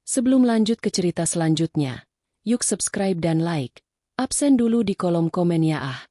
Sebelum lanjut ke cerita selanjutnya, yuk subscribe dan like. Absen dulu di kolom komen ya ah.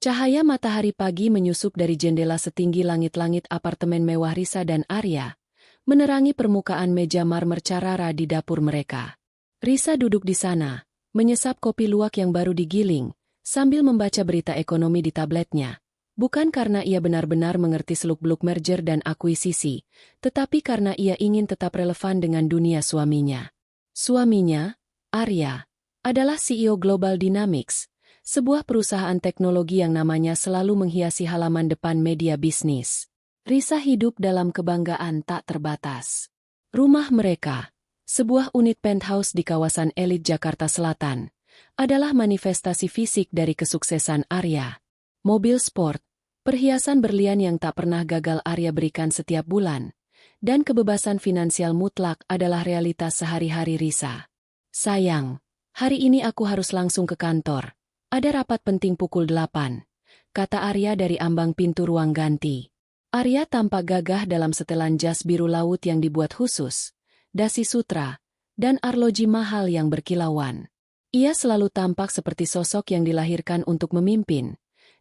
Cahaya matahari pagi menyusup dari jendela setinggi langit-langit apartemen mewah Risa dan Arya, menerangi permukaan meja marmer Carrara di dapur mereka. Risa duduk di sana, menyesap kopi luwak yang baru digiling, sambil membaca berita ekonomi di tabletnya. Bukan karena ia benar-benar mengerti seluk-beluk merger dan akuisisi, tetapi karena ia ingin tetap relevan dengan dunia suaminya. Suaminya, Arya, adalah CEO Global Dynamics, sebuah perusahaan teknologi yang namanya selalu menghiasi halaman depan media bisnis. Risa hidup dalam kebanggaan tak terbatas. Rumah mereka, sebuah unit penthouse di kawasan elit Jakarta Selatan, adalah manifestasi fisik dari kesuksesan Arya. Mobil sport, perhiasan berlian yang tak pernah gagal Arya berikan setiap bulan, dan kebebasan finansial mutlak adalah realitas sehari-hari Risa. Sayang, hari ini aku harus langsung ke kantor. Ada rapat penting pukul 8, kata Arya dari ambang pintu ruang ganti. Arya tampak gagah dalam setelan jas biru laut yang dibuat khusus, dasi sutra, dan arloji mahal yang berkilauan. Ia selalu tampak seperti sosok yang dilahirkan untuk memimpin,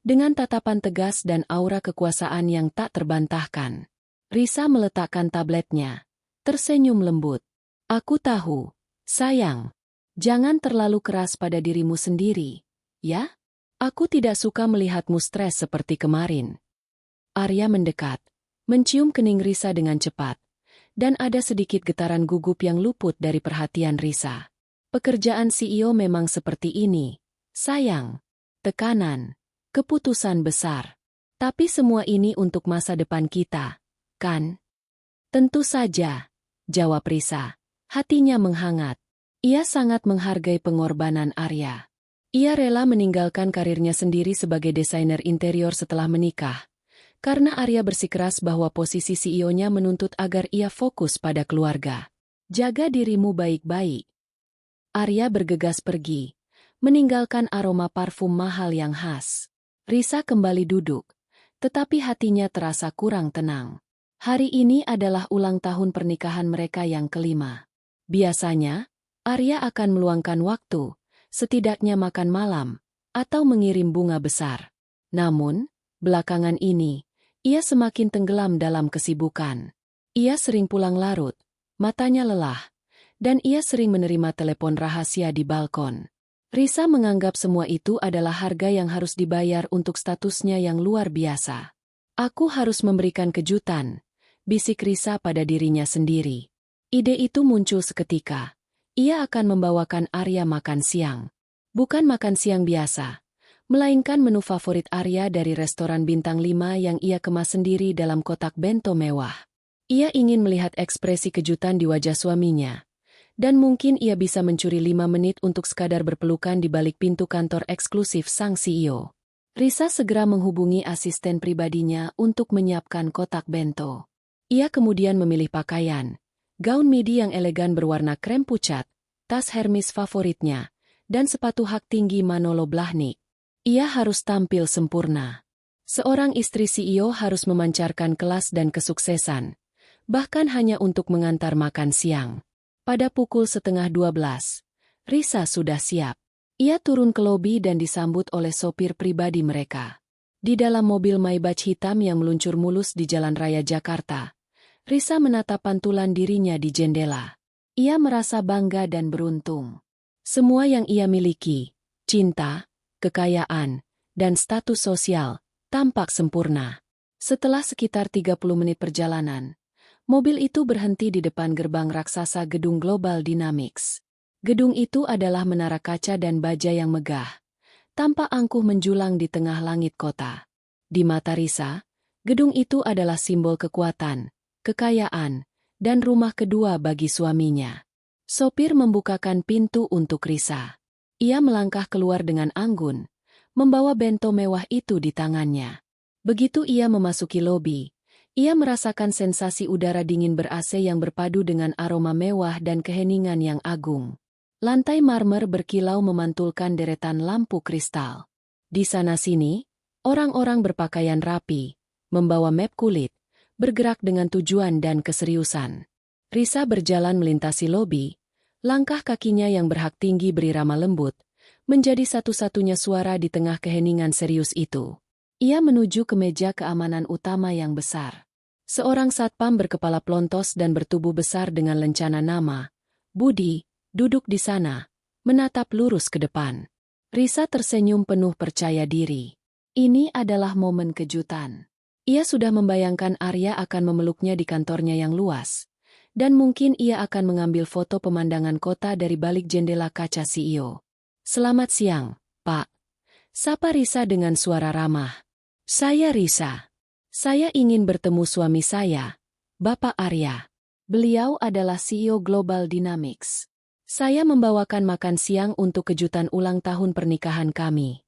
dengan tatapan tegas dan aura kekuasaan yang tak terbantahkan. Risa meletakkan tabletnya, tersenyum lembut. Aku tahu, sayang. Jangan terlalu keras pada dirimu sendiri, ya? Aku tidak suka melihatmu stres seperti kemarin. Arya mendekat, mencium kening Risa dengan cepat, dan ada sedikit getaran gugup yang luput dari perhatian Risa. Pekerjaan CEO memang seperti ini, sayang. Tekanan. Keputusan besar. Tapi semua ini untuk masa depan kita, kan? Tentu saja, jawab Risa. Hatinya menghangat. Ia sangat menghargai pengorbanan Arya. Ia rela meninggalkan karirnya sendiri sebagai desainer interior setelah menikah, karena Arya bersikeras bahwa posisi CEO-nya menuntut agar ia fokus pada keluarga. Jaga dirimu baik-baik. Arya bergegas pergi, meninggalkan aroma parfum mahal yang khas. Risa kembali duduk, tetapi hatinya terasa kurang tenang. Hari ini adalah ulang tahun pernikahan mereka yang kelima. Biasanya, Arya akan meluangkan waktu, setidaknya makan malam, atau mengirim bunga besar. Namun, belakangan ini, ia semakin tenggelam dalam kesibukan. Ia sering pulang larut, matanya lelah, dan ia sering menerima telepon rahasia di balkon. Risa menganggap semua itu adalah harga yang harus dibayar untuk statusnya yang luar biasa. Aku harus memberikan kejutan, bisik Risa pada dirinya sendiri. Ide itu muncul seketika. Ia akan membawakan Arya makan siang. Bukan makan siang biasa, melainkan menu favorit Arya dari restoran bintang 5 yang ia kemas sendiri dalam kotak bento mewah. Ia ingin melihat ekspresi kejutan di wajah suaminya. Dan mungkin ia bisa mencuri 5 menit untuk sekadar berpelukan di balik pintu kantor eksklusif sang CEO. Risa segera menghubungi asisten pribadinya untuk menyiapkan kotak bento. Ia kemudian memilih pakaian, gaun midi yang elegan berwarna krem pucat, tas Hermes favoritnya, dan sepatu hak tinggi Manolo Blahnik. Ia harus tampil sempurna. Seorang istri CEO harus memancarkan kelas dan kesuksesan, bahkan hanya untuk mengantar makan siang. Pada pukul 11:30, Risa sudah siap. Ia turun ke lobi dan disambut oleh sopir pribadi mereka. Di dalam mobil Maybach hitam yang meluncur mulus di Jalan Raya Jakarta, Risa menatap pantulan dirinya di jendela. Ia merasa bangga dan beruntung. Semua yang ia miliki, cinta, kekayaan, dan status sosial, tampak sempurna. Setelah sekitar 30 menit perjalanan, mobil itu berhenti di depan gerbang raksasa gedung Global Dynamics. Gedung itu adalah menara kaca dan baja yang megah, tampak angkuh menjulang di tengah langit kota. Di mata Risa, gedung itu adalah simbol kekuatan, kekayaan, dan rumah kedua bagi suaminya. Sopir membukakan pintu untuk Risa. Ia melangkah keluar dengan anggun, membawa bento mewah itu di tangannya. Begitu ia memasuki lobi, ia merasakan sensasi udara dingin ber-AC yang berpadu dengan aroma mewah dan keheningan yang agung. Lantai marmer berkilau memantulkan deretan lampu kristal. Di sana-sini, orang-orang berpakaian rapi, membawa map kulit, bergerak dengan tujuan dan keseriusan. Risa berjalan melintasi lobi, Langkah kakinya yang berhak tinggi berirama lembut, menjadi satu-satunya suara di tengah keheningan serius itu. Ia menuju ke meja keamanan utama yang besar. Seorang satpam berkepala plontos dan bertubuh besar dengan lencana nama, Budi, duduk di sana, menatap lurus ke depan. Risa tersenyum penuh percaya diri. Ini adalah momen kejutan. Ia sudah membayangkan Arya akan memeluknya di kantornya yang luas. Dan mungkin ia akan mengambil foto pemandangan kota dari balik jendela kaca CEO. Selamat siang, Pak. Sapa Risa dengan suara ramah. Saya Risa. Saya ingin bertemu suami saya, Bapak Arya. Beliau adalah CEO Global Dynamics. Saya membawakan makan siang untuk kejutan ulang tahun pernikahan kami.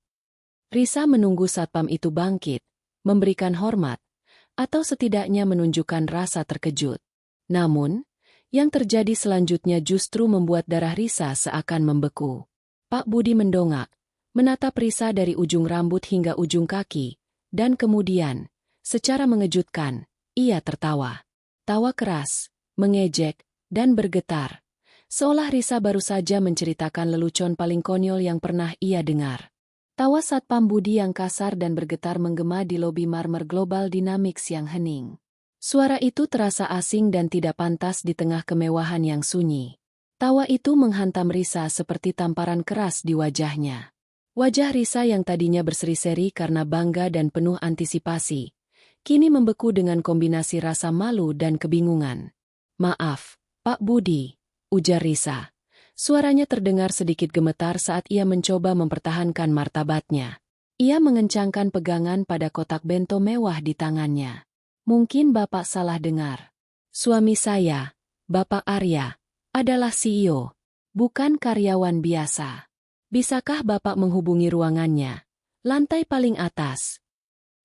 Risa menunggu satpam itu bangkit, memberikan hormat, atau setidaknya menunjukkan rasa terkejut. Namun, yang terjadi selanjutnya justru membuat darah Risa seakan membeku. Pak Budi mendongak, menatap Risa dari ujung rambut hingga ujung kaki, dan kemudian, secara mengejutkan, ia tertawa. Tawa keras, mengejek, dan bergetar. Seolah Risa baru saja menceritakan lelucon paling konyol yang pernah ia dengar. Tawa satpam Budi yang kasar dan bergetar menggema di lobi marmer Global Dynamics yang hening. Suara itu terasa asing dan tidak pantas di tengah kemewahan yang sunyi. Tawa itu menghantam Risa seperti tamparan keras di wajahnya. Wajah Risa yang tadinya berseri-seri karena bangga dan penuh antisipasi, kini membeku dengan kombinasi rasa malu dan kebingungan. Maaf, Pak Budi, ujar Risa. Suaranya terdengar sedikit gemetar saat ia mencoba mempertahankan martabatnya. Ia mengencangkan pegangan pada kotak bento mewah di tangannya. Mungkin Bapak salah dengar. Suami saya, Bapak Arya, adalah CEO, bukan karyawan biasa. Bisakah Bapak menghubungi ruangannya? Lantai paling atas.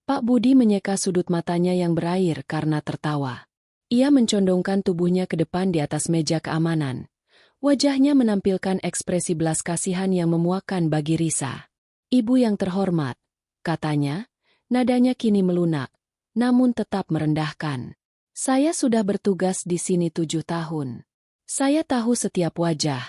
Pak Budi menyeka sudut matanya yang berair karena tertawa. Ia mencondongkan tubuhnya ke depan di atas meja keamanan. Wajahnya menampilkan ekspresi belas kasihan yang memuakkan bagi Risa. Ibu yang terhormat, katanya, nadanya kini melunak. Namun tetap merendahkan. Saya sudah bertugas di sini 7 tahun. Saya tahu setiap wajah,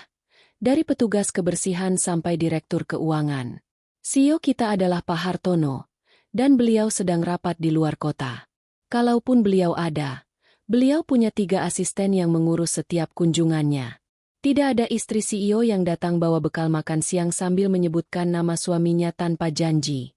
dari petugas kebersihan sampai direktur keuangan. CEO kita adalah Pak Hartono, dan beliau sedang rapat di luar kota. Kalaupun beliau ada, beliau punya 3 asisten yang mengurus setiap kunjungannya. Tidak ada istri CEO yang datang bawa bekal makan siang sambil menyebutkan nama suaminya tanpa janji.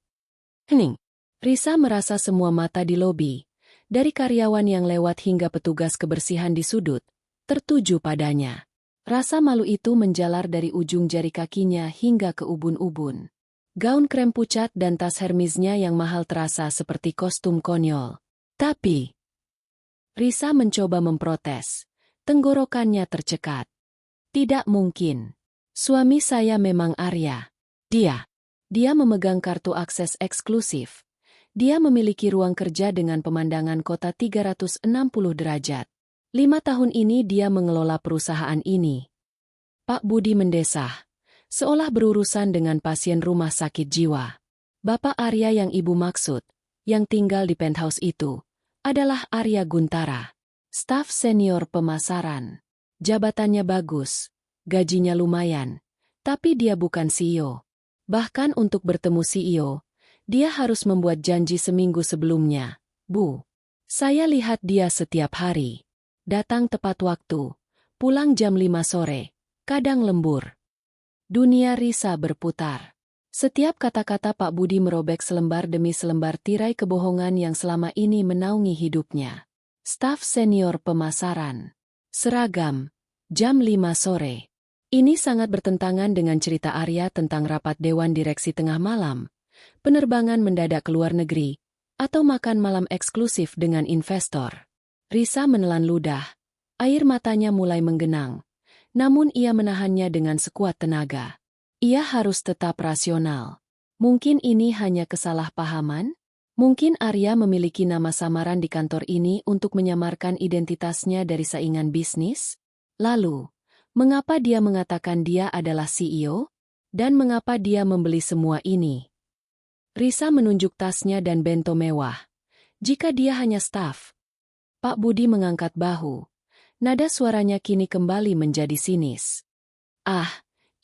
Hening. Risa merasa semua mata di lobi, dari karyawan yang lewat hingga petugas kebersihan di sudut, tertuju padanya. Rasa malu itu menjalar dari ujung jari kakinya hingga ke ubun-ubun. Gaun krem pucat dan tas Hermesnya yang mahal terasa seperti kostum konyol. Tapi, Risa mencoba memprotes. Tenggorokannya tercekat. Tidak mungkin. Suami saya memang Arya. Dia memegang kartu akses eksklusif. Dia memiliki ruang kerja dengan pemandangan kota 360 derajat. 5 tahun ini dia mengelola perusahaan ini. Pak Budi mendesah, seolah berurusan dengan pasien rumah sakit jiwa. Bapak Arya yang ibu maksud, yang tinggal di penthouse itu, adalah Arya Guntara. Staf senior pemasaran. Jabatannya bagus, gajinya lumayan, tapi dia bukan CEO. Bahkan untuk bertemu CEO, dia harus membuat janji seminggu sebelumnya. Bu, saya lihat dia setiap hari. Datang tepat waktu, pulang jam 5 sore, kadang lembur. Dunia Risa berputar. Setiap kata-kata Pak Budi merobek selembar demi selembar tirai kebohongan yang selama ini menaungi hidupnya. Staf senior pemasaran. Seragam, jam 5 sore. Ini sangat bertentangan dengan cerita Arya tentang rapat Dewan Direksi tengah malam, penerbangan mendadak ke luar negeri, atau makan malam eksklusif dengan investor. Risa menelan ludah. Air matanya mulai menggenang. Namun ia menahannya dengan sekuat tenaga. Ia harus tetap rasional. Mungkin ini hanya kesalahpahaman? Mungkin Arya memiliki nama samaran di kantor ini untuk menyamarkan identitasnya dari saingan bisnis? Lalu, mengapa dia mengatakan dia adalah CEO? Dan mengapa dia membeli semua ini? Risa menunjuk tasnya dan bento mewah. Jika dia hanya staf. Pak Budi mengangkat bahu. Nada suaranya kini kembali menjadi sinis. Ah,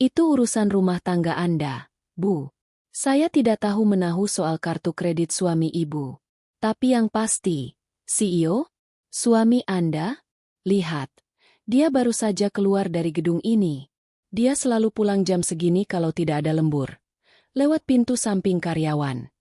itu urusan rumah tangga Anda, Bu. Saya tidak tahu menahu soal kartu kredit suami Ibu. Tapi yang pasti, CEO? Suami Anda? Lihat, dia baru saja keluar dari gedung ini. Dia selalu pulang jam segini kalau tidak ada lembur. Lewat pintu samping karyawan.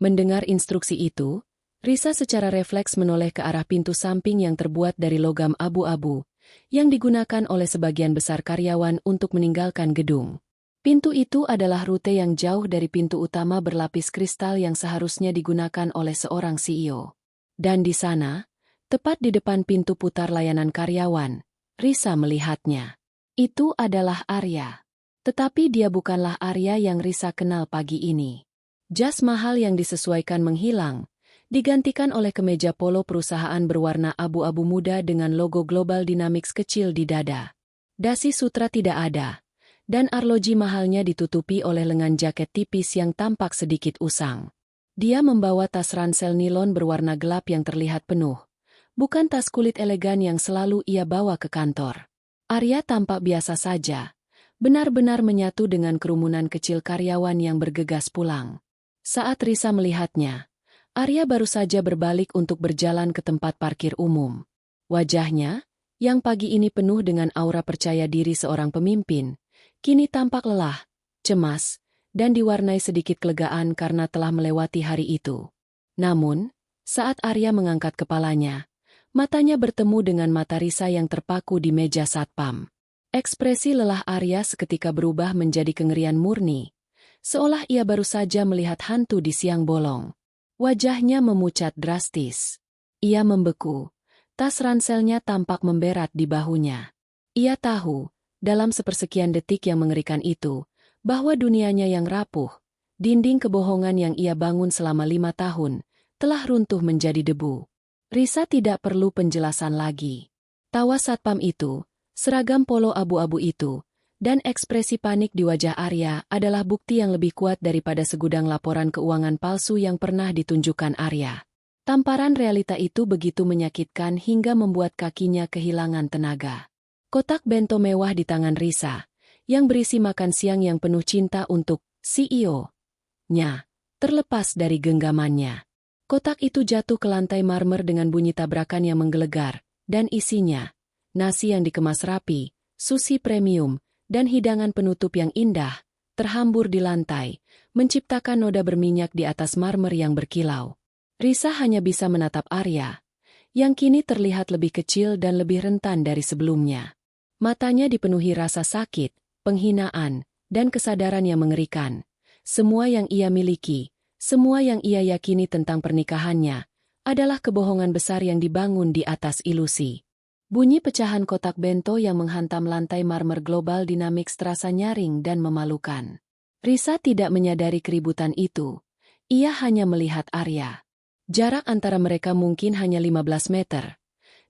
Mendengar instruksi itu, Risa secara refleks menoleh ke arah pintu samping yang terbuat dari logam abu-abu, yang digunakan oleh sebagian besar karyawan untuk meninggalkan gedung. Pintu itu adalah rute yang jauh dari pintu utama berlapis kristal yang seharusnya digunakan oleh seorang CEO. Dan di sana, tepat di depan pintu putar layanan karyawan, Risa melihatnya. Itu adalah Arya. Tetapi dia bukanlah Arya yang Risa kenal pagi ini. Jas mahal yang disesuaikan menghilang, digantikan oleh kemeja polo perusahaan berwarna abu-abu muda dengan logo Global Dynamics kecil di dada. Dasi sutra tidak ada, dan arloji mahalnya ditutupi oleh lengan jaket tipis yang tampak sedikit usang. Dia membawa tas ransel nilon berwarna gelap yang terlihat penuh, bukan tas kulit elegan yang selalu ia bawa ke kantor. Arya tampak biasa saja, benar-benar menyatu dengan kerumunan kecil karyawan yang bergegas pulang. Saat Risa melihatnya, Arya baru saja berbalik untuk berjalan ke tempat parkir umum. Wajahnya, yang pagi ini penuh dengan aura percaya diri seorang pemimpin, kini tampak lelah, cemas, dan diwarnai sedikit kelegaan karena telah melewati hari itu. Namun, saat Arya mengangkat kepalanya, matanya bertemu dengan mata Risa yang terpaku di meja satpam. Ekspresi lelah Arya seketika berubah menjadi kengerian murni, seolah ia baru saja melihat hantu di siang bolong. Wajahnya memucat drastis. Ia membeku. Tas ranselnya tampak memberat di bahunya. Ia tahu, dalam sepersekian detik yang mengerikan itu, bahwa dunianya yang rapuh, dinding kebohongan yang ia bangun selama 5 tahun, telah runtuh menjadi debu. Risa tidak perlu penjelasan lagi. Tawa satpam itu, seragam polo abu-abu itu, dan ekspresi panik di wajah Arya adalah bukti yang lebih kuat daripada segudang laporan keuangan palsu yang pernah ditunjukkan Arya. Tamparan realita itu begitu menyakitkan hingga membuat kakinya kehilangan tenaga. Kotak bento mewah di tangan Risa, yang berisi makan siang yang penuh cinta untuk CEO-nya, terlepas dari genggamannya. Kotak itu jatuh ke lantai marmer dengan bunyi tabrakan yang menggelegar, dan isinya, nasi yang dikemas rapi, sushi premium, dan hidangan penutup yang indah, terhambur di lantai, menciptakan noda berminyak di atas marmer yang berkilau. Risa hanya bisa menatap Arya, yang kini terlihat lebih kecil dan lebih rentan dari sebelumnya. Matanya dipenuhi rasa sakit, penghinaan, dan kesadaran yang mengerikan. Semua yang ia miliki, semua yang ia yakini tentang pernikahannya, adalah kebohongan besar yang dibangun di atas ilusi. Bunyi pecahan kotak bento yang menghantam lantai marmer Global Dynamics terasa nyaring dan memalukan. Risa tidak menyadari keributan itu. Ia hanya melihat Arya. Jarak antara mereka mungkin hanya 15 meter.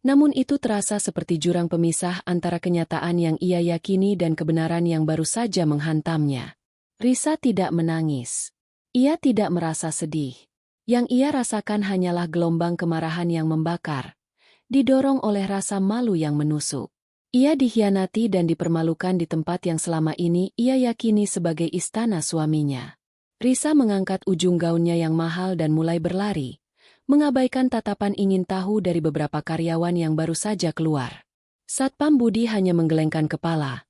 Namun itu terasa seperti jurang pemisah antara kenyataan yang ia yakini dan kebenaran yang baru saja menghantamnya. Risa tidak menangis. Ia tidak merasa sedih. Yang ia rasakan hanyalah gelombang kemarahan yang membakar, didorong oleh rasa malu yang menusuk. Ia dikhianati dan dipermalukan di tempat yang selama ini ia yakini sebagai istana suaminya. Risa mengangkat ujung gaunnya yang mahal dan mulai berlari, mengabaikan tatapan ingin tahu dari beberapa karyawan yang baru saja keluar. Satpam Budi hanya menggelengkan kepala,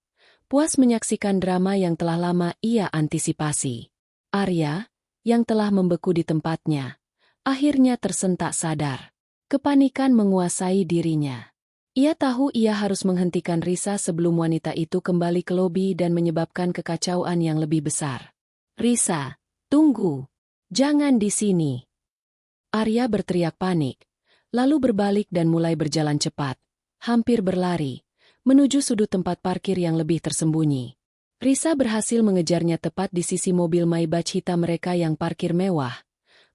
puas menyaksikan drama yang telah lama ia antisipasi. Arya, yang telah membeku di tempatnya, akhirnya tersentak sadar. Kepanikan menguasai dirinya. Ia tahu ia harus menghentikan Risa sebelum wanita itu kembali ke lobi dan menyebabkan kekacauan yang lebih besar. Risa, tunggu. Jangan di sini. Arya berteriak panik, lalu berbalik dan mulai berjalan cepat, hampir berlari, menuju sudut tempat parkir yang lebih tersembunyi. Risa berhasil mengejarnya tepat di sisi mobil Maybach hitam mereka yang parkir mewah,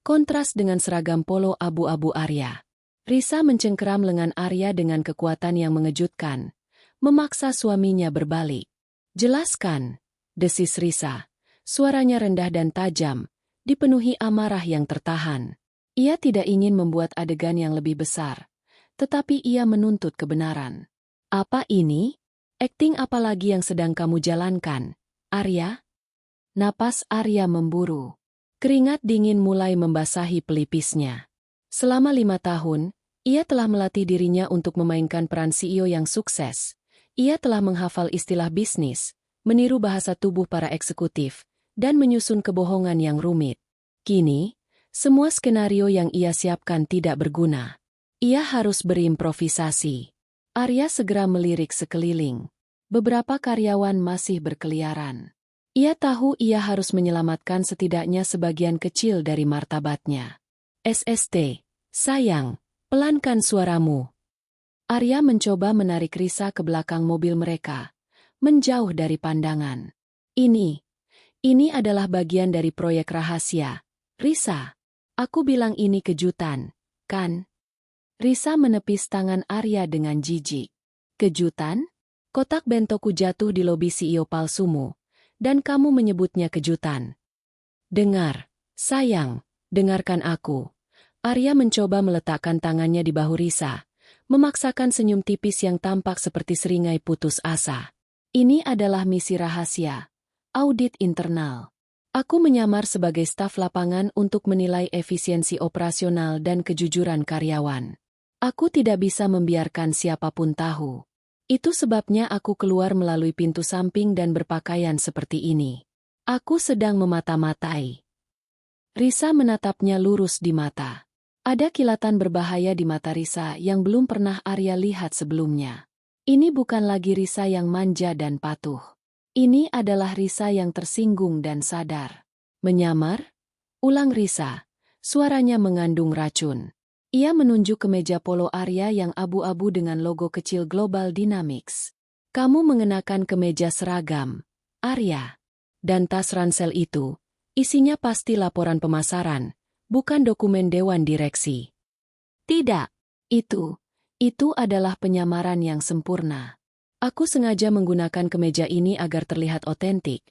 kontras dengan seragam polo abu-abu Arya. Risa mencengkeram lengan Arya dengan kekuatan yang mengejutkan, memaksa suaminya berbalik. Jelaskan, desis Risa. Suaranya rendah dan tajam, dipenuhi amarah yang tertahan. Ia tidak ingin membuat adegan yang lebih besar, tetapi ia menuntut kebenaran. Apa ini? Akting apa lagi yang sedang kamu jalankan, Arya? Napas Arya memburu. Keringat dingin mulai membasahi pelipisnya. Selama 5 tahun, ia telah melatih dirinya untuk memainkan peran CEO yang sukses. Ia telah menghafal istilah bisnis, meniru bahasa tubuh para eksekutif, dan menyusun kebohongan yang rumit. Kini, semua skenario yang ia siapkan tidak berguna. Ia harus berimprovisasi. Arya segera melirik sekeliling. Beberapa karyawan masih berkeliaran. Ia tahu ia harus menyelamatkan setidaknya sebagian kecil dari martabatnya. SST, sayang, pelankan suaramu. Arya mencoba menarik Risa ke belakang mobil mereka, menjauh dari pandangan. Ini adalah bagian dari proyek rahasia. Risa, aku bilang ini kejutan, kan? Risa menepis tangan Arya dengan jijik. Kejutan? Kotak bentoku jatuh di lobi CEO palsumu, dan kamu menyebutnya kejutan. Dengar, sayang, dengarkan aku. Arya mencoba meletakkan tangannya di bahu Risa, memaksakan senyum tipis yang tampak seperti seringai putus asa. Ini adalah misi rahasia, audit internal. Aku menyamar sebagai staf lapangan untuk menilai efisiensi operasional dan kejujuran karyawan. Aku tidak bisa membiarkan siapapun tahu. Itu sebabnya aku keluar melalui pintu samping dan berpakaian seperti ini. Aku sedang memata-matai. Risa menatapnya lurus di mata. Ada kilatan berbahaya di mata Risa yang belum pernah Arya lihat sebelumnya. Ini bukan lagi Risa yang manja dan patuh. Ini adalah Risa yang tersinggung dan sadar. Menyamar? Ulang Risa. Suaranya mengandung racun. Ia menunjuk ke meja polo Arya yang abu-abu dengan logo kecil Global Dynamics. Kamu mengenakan kemeja seragam, Arya. Dan tas ransel itu, isinya pasti laporan pemasaran, bukan dokumen dewan direksi. Tidak, itu adalah penyamaran yang sempurna. Aku sengaja menggunakan kemeja ini agar terlihat otentik.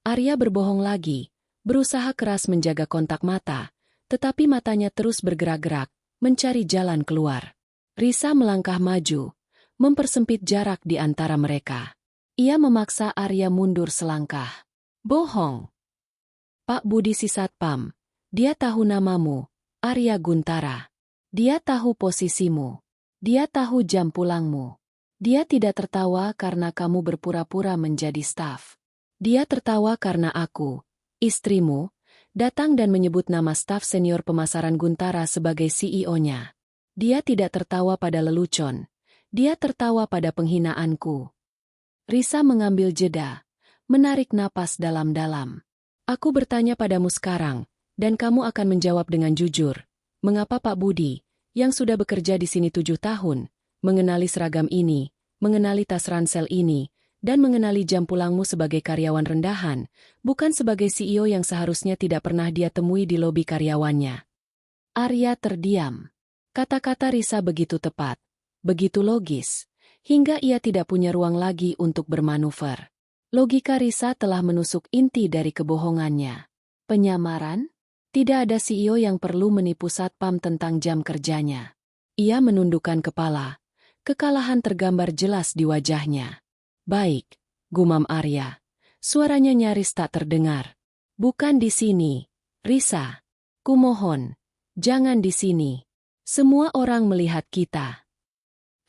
Arya berbohong lagi, berusaha keras menjaga kontak mata, tetapi matanya terus bergerak-gerak, mencari jalan keluar. Risa melangkah maju, mempersempit jarak di antara mereka. Ia memaksa Arya mundur selangkah. Bohong. Pak Budi si Satpam, dia tahu namamu, Arya Guntara. Dia tahu posisimu. Dia tahu jam pulangmu. Dia tidak tertawa karena kamu berpura-pura menjadi staf. Dia tertawa karena aku, istrimu, datang dan menyebut nama staf senior pemasaran Guntara sebagai CEO-nya. Dia tidak tertawa pada lelucon. Dia tertawa pada penghinaanku. Risa mengambil jeda, menarik napas dalam-dalam. Aku bertanya padamu sekarang, dan kamu akan menjawab dengan jujur. Mengapa Pak Budi, yang sudah bekerja di sini 7 tahun, mengenali seragam ini, mengenali tas ransel ini, dan mengenali jam pulangmu sebagai karyawan rendahan, bukan sebagai CEO yang seharusnya tidak pernah dia temui di lobi karyawannya? Arya terdiam. Kata-kata Risa begitu tepat, begitu logis, hingga ia tidak punya ruang lagi untuk bermanuver. Logika Risa telah menusuk inti dari kebohongannya. Penyamaran? Tidak ada CEO yang perlu menipu satpam tentang jam kerjanya. Ia menundukkan kepala. Kekalahan tergambar jelas di wajahnya. Baik, gumam Arya. Suaranya nyaris tak terdengar. Bukan di sini, Risa. Kumohon, jangan di sini. Semua orang melihat kita.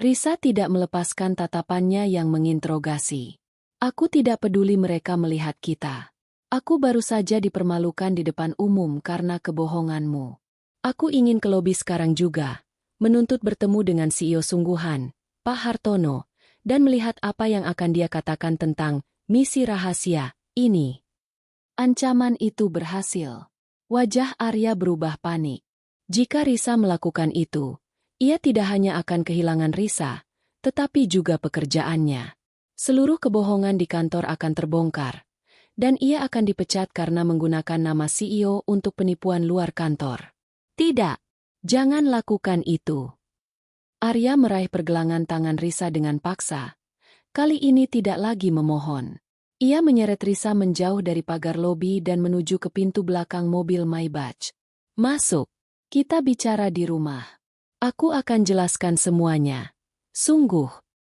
Risa tidak melepaskan tatapannya yang menginterogasi. Aku tidak peduli mereka melihat kita. Aku baru saja dipermalukan di depan umum karena kebohonganmu. Aku ingin ke lobi sekarang juga, menuntut bertemu dengan CEO sungguhan, Pak Hartono, dan melihat apa yang akan dia katakan tentang misi rahasia ini. Ancaman itu berhasil. Wajah Arya berubah panik. Jika Risa melakukan itu, ia tidak hanya akan kehilangan Risa, tetapi juga pekerjaannya. Seluruh kebohongan di kantor akan terbongkar, dan ia akan dipecat karena menggunakan nama CEO untuk penipuan luar kantor. Tidak, jangan lakukan itu. Arya meraih pergelangan tangan Risa dengan paksa. Kali ini tidak lagi memohon. Ia menyeret Risa menjauh dari pagar lobi dan menuju ke pintu belakang mobil Maybach. Masuk. Kita bicara di rumah. Aku akan jelaskan semuanya. Sungguh.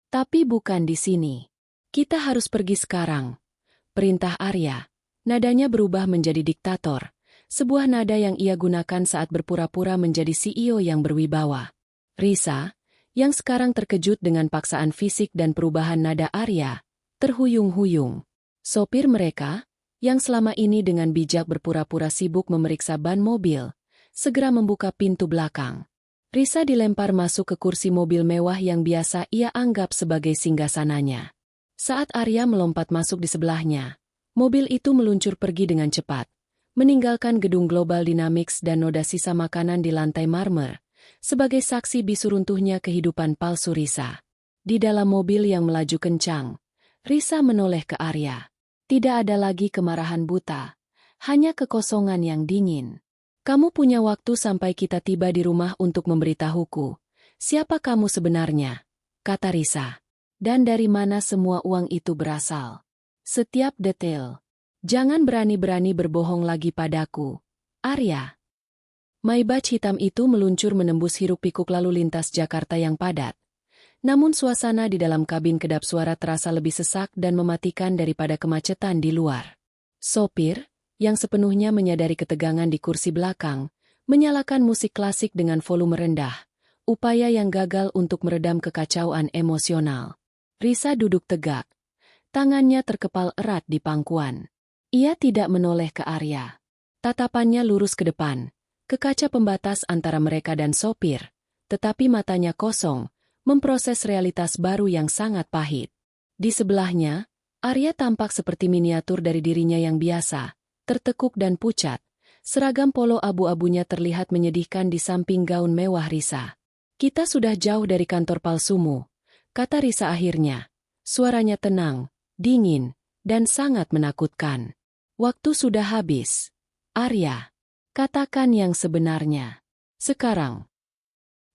Tapi bukan di sini. Kita harus pergi sekarang. Perintah Arya. Nadanya berubah menjadi diktator. Sebuah nada yang ia gunakan saat berpura-pura menjadi CEO yang berwibawa. Risa, yang sekarang terkejut dengan paksaan fisik dan perubahan nada Arya, terhuyung-huyung. Sopir mereka, yang selama ini dengan bijak berpura-pura sibuk memeriksa ban mobil, segera membuka pintu belakang. Risa dilempar masuk ke kursi mobil mewah yang biasa ia anggap sebagai singgasananya. Saat Arya melompat masuk di sebelahnya, mobil itu meluncur pergi dengan cepat, meninggalkan gedung Global Dynamics dan noda sisa makanan di lantai marmer, sebagai saksi bisu runtuhnya kehidupan palsu Risa. Di dalam mobil yang melaju kencang, Risa menoleh ke Arya. Tidak ada lagi kemarahan buta, hanya kekosongan yang dingin. Kamu punya waktu sampai kita tiba di rumah untuk memberitahuku. Siapa kamu sebenarnya? Kata Risa. Dan dari mana semua uang itu berasal? Setiap detail. Jangan berani-berani berbohong lagi padaku, Arya. Maybach hitam itu meluncur menembus hiruk-pikuk lalu lintas Jakarta yang padat. Namun suasana di dalam kabin kedap suara terasa lebih sesak dan mematikan daripada kemacetan di luar. Sopir, yang sepenuhnya menyadari ketegangan di kursi belakang, menyalakan musik klasik dengan volume rendah, upaya yang gagal untuk meredam kekacauan emosional. Risa duduk tegak. Tangannya terkepal erat di pangkuan. Ia tidak menoleh ke Arya. Tatapannya lurus ke depan, ke kaca pembatas antara mereka dan sopir, tetapi matanya kosong, memproses realitas baru yang sangat pahit. Di sebelahnya, Arya tampak seperti miniatur dari dirinya yang biasa, tertekuk dan pucat. Seragam polo abu-abunya terlihat menyedihkan di samping gaun mewah Risa. Kita sudah jauh dari kantor palsumu, kata Risa akhirnya. Suaranya tenang, dingin, dan sangat menakutkan. Waktu sudah habis. Arya, katakan yang sebenarnya. Sekarang.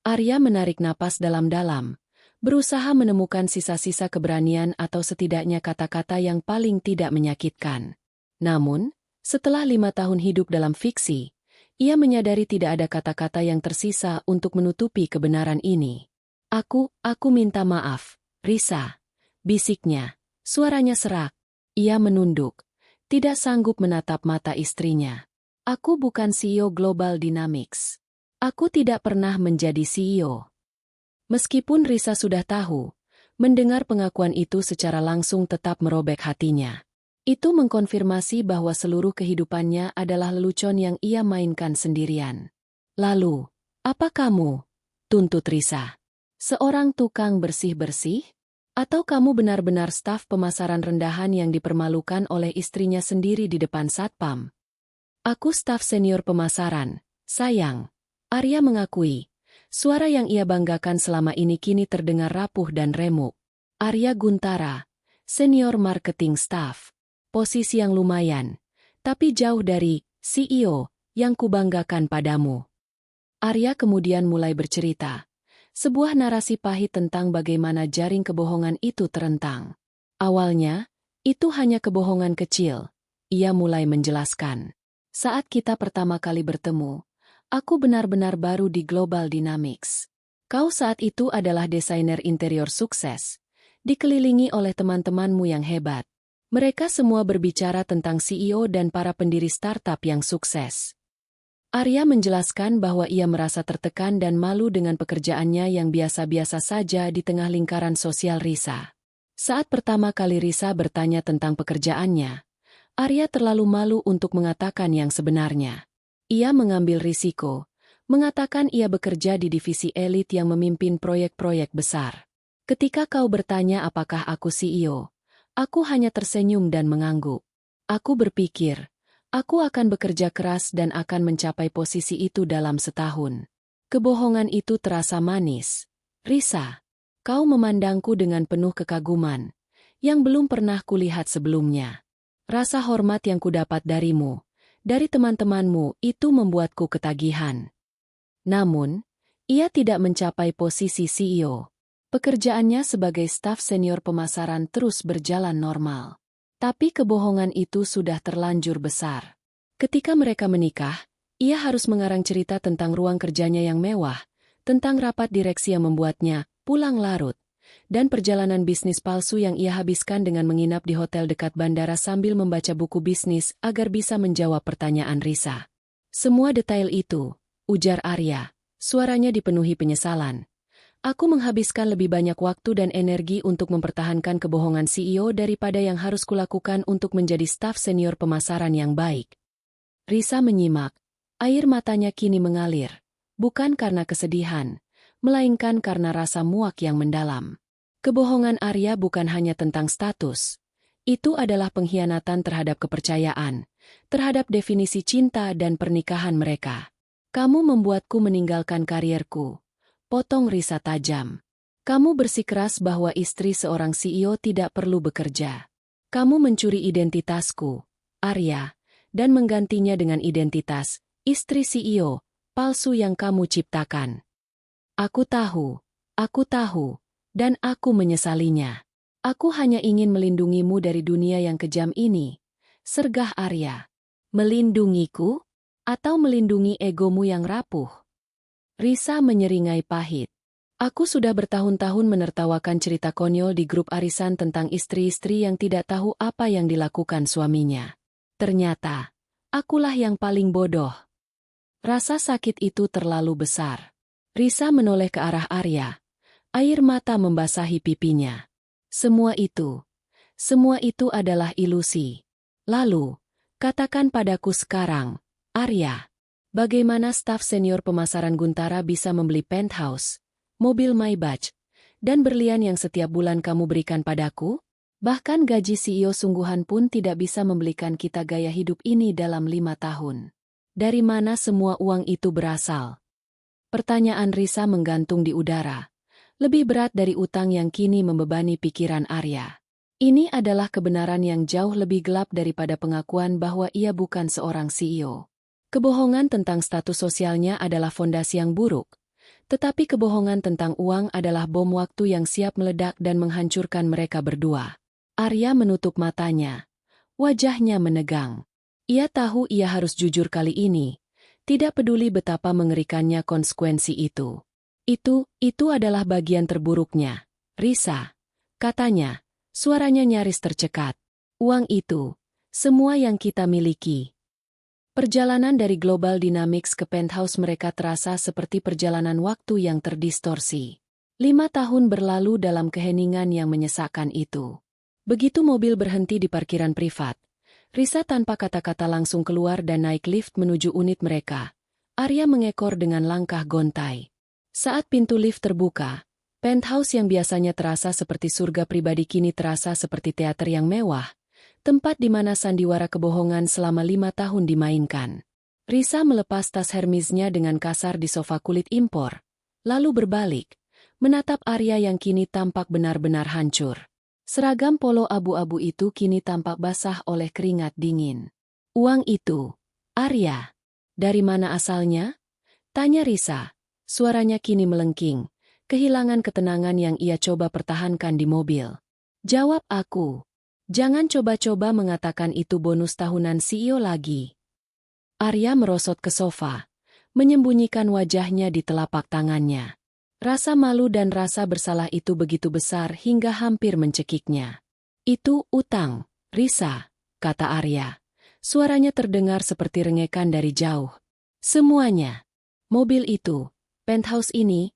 Arya menarik napas dalam-dalam, berusaha menemukan sisa-sisa keberanian atau setidaknya kata-kata yang paling tidak menyakitkan. Namun, setelah 5 tahun hidup dalam fiksi, ia menyadari tidak ada kata-kata yang tersisa untuk menutupi kebenaran ini. Aku minta maaf, Risa. Bisiknya, suaranya serak. Ia menunduk, tidak sanggup menatap mata istrinya. Aku bukan CEO Global Dynamics. Aku tidak pernah menjadi CEO. Meskipun Risa sudah tahu, mendengar pengakuan itu secara langsung tetap merobek hatinya. Itu mengkonfirmasi bahwa seluruh kehidupannya adalah lelucon yang ia mainkan sendirian. Lalu, apa kamu? Tuntut Risa. Seorang tukang bersih-bersih? Atau kamu benar-benar staf pemasaran rendahan yang dipermalukan oleh istrinya sendiri di depan satpam? Aku staf senior pemasaran, sayang. Arya mengakui. Suara yang ia banggakan selama ini kini terdengar rapuh dan remuk. Arya Guntara, senior marketing staff. Posisi yang lumayan, tapi jauh dari CEO yang kubanggakan padamu. Arya kemudian mulai bercerita. Sebuah narasi pahit tentang bagaimana jaring kebohongan itu terentang. Awalnya, itu hanya kebohongan kecil. Ia mulai menjelaskan. Saat kita pertama kali bertemu, aku benar-benar baru di Global Dynamics. Kau saat itu adalah desainer interior sukses, dikelilingi oleh teman-temanmu yang hebat. Mereka semua berbicara tentang CEO dan para pendiri startup yang sukses. Arya menjelaskan bahwa ia merasa tertekan dan malu dengan pekerjaannya yang biasa-biasa saja di tengah lingkaran sosial Risa. Saat pertama kali Risa bertanya tentang pekerjaannya, Arya terlalu malu untuk mengatakan yang sebenarnya. Ia mengambil risiko, mengatakan ia bekerja di divisi elit yang memimpin proyek-proyek besar. Ketika kau bertanya apakah aku CEO, aku hanya tersenyum dan mengangguk. Aku berpikir, aku akan bekerja keras dan akan mencapai posisi itu dalam setahun. Kebohongan itu terasa manis. Risa, kau memandangku dengan penuh kekaguman, yang belum pernah kulihat sebelumnya. Rasa hormat yang kudapat darimu, dari teman-temanmu itu membuatku ketagihan. Namun, ia tidak mencapai posisi CEO. Pekerjaannya sebagai staf senior pemasaran terus berjalan normal. Tapi kebohongan itu sudah terlanjur besar. Ketika mereka menikah, ia harus mengarang cerita tentang ruang kerjanya yang mewah, tentang rapat direksi yang membuatnya pulang larut, dan perjalanan bisnis palsu yang ia habiskan dengan menginap di hotel dekat bandara sambil membaca buku bisnis agar bisa menjawab pertanyaan Risa. Semua detail itu, ujar Arya, suaranya dipenuhi penyesalan. Aku menghabiskan lebih banyak waktu dan energi untuk mempertahankan kebohongan CEO daripada yang harus kulakukan untuk menjadi staf senior pemasaran yang baik. Risa menyimak, air matanya kini mengalir, bukan karena kesedihan, melainkan karena rasa muak yang mendalam. Kebohongan Arya bukan hanya tentang status. Itu adalah pengkhianatan terhadap kepercayaan, terhadap definisi cinta dan pernikahan mereka. Kamu membuatku meninggalkan karierku. Potong Risa tajam. Kamu bersikeras bahwa istri seorang CEO tidak perlu bekerja. Kamu mencuri identitasku, Arya, dan menggantinya dengan identitas, istri CEO, palsu yang kamu ciptakan. Aku tahu, dan aku menyesalinya. Aku hanya ingin melindungimu dari dunia yang kejam ini, sergah Arya. Melindungiku? Atau melindungi egomu yang rapuh? Risa menyeringai pahit. Aku sudah bertahun-tahun menertawakan cerita konyol di grup arisan tentang istri-istri yang tidak tahu apa yang dilakukan suaminya. Ternyata, akulah yang paling bodoh. Rasa sakit itu terlalu besar. Risa menoleh ke arah Arya. Air mata membasahi pipinya. Semua itu adalah ilusi. Lalu, katakan padaku sekarang, Arya. Bagaimana staf senior pemasaran Guntara bisa membeli penthouse, mobil Maybach, dan berlian yang setiap bulan kamu berikan padaku? Bahkan gaji CEO sungguhan pun tidak bisa membelikan kita gaya hidup ini dalam 5 tahun. Dari mana semua uang itu berasal? Pertanyaan Risa menggantung di udara. Lebih berat dari utang yang kini membebani pikiran Arya. Ini adalah kebenaran yang jauh lebih gelap daripada pengakuan bahwa ia bukan seorang CEO. Kebohongan tentang status sosialnya adalah fondasi yang buruk, tetapi kebohongan tentang uang adalah bom waktu yang siap meledak dan menghancurkan mereka berdua. Arya menutup matanya. Wajahnya menegang. Ia tahu ia harus jujur kali ini, tidak peduli betapa mengerikannya konsekuensi itu. Itu adalah bagian terburuknya. Risa, katanya, suaranya nyaris tercekat. Uang itu, semua yang kita miliki. Perjalanan dari Global Dynamics ke penthouse mereka terasa seperti perjalanan waktu yang terdistorsi. 5 tahun berlalu dalam keheningan yang menyesakkan itu. Begitu mobil berhenti di parkiran privat, Risa tanpa kata-kata langsung keluar dan naik lift menuju unit mereka. Arya mengekor dengan langkah gontai. Saat pintu lift terbuka, penthouse yang biasanya terasa seperti surga pribadi kini terasa seperti teater yang mewah. Tempat di mana sandiwara kebohongan selama 5 tahun dimainkan. Risa melepas tas Hermesnya dengan kasar di sofa kulit impor, lalu berbalik, menatap Arya yang kini tampak benar-benar hancur. Seragam polo abu-abu itu kini tampak basah oleh keringat dingin. Uang itu, Arya, dari mana asalnya? Tanya Risa, suaranya kini melengking, kehilangan ketenangan yang ia coba pertahankan di mobil. Jawab aku. Jangan coba-coba mengatakan itu bonus tahunan CEO lagi. Arya merosot ke sofa, menyembunyikan wajahnya di telapak tangannya. Rasa malu dan rasa bersalah itu begitu besar hingga hampir mencekiknya. Itu utang, Risa, kata Arya. Suaranya terdengar seperti rengekan dari jauh. Semuanya. Mobil itu, penthouse ini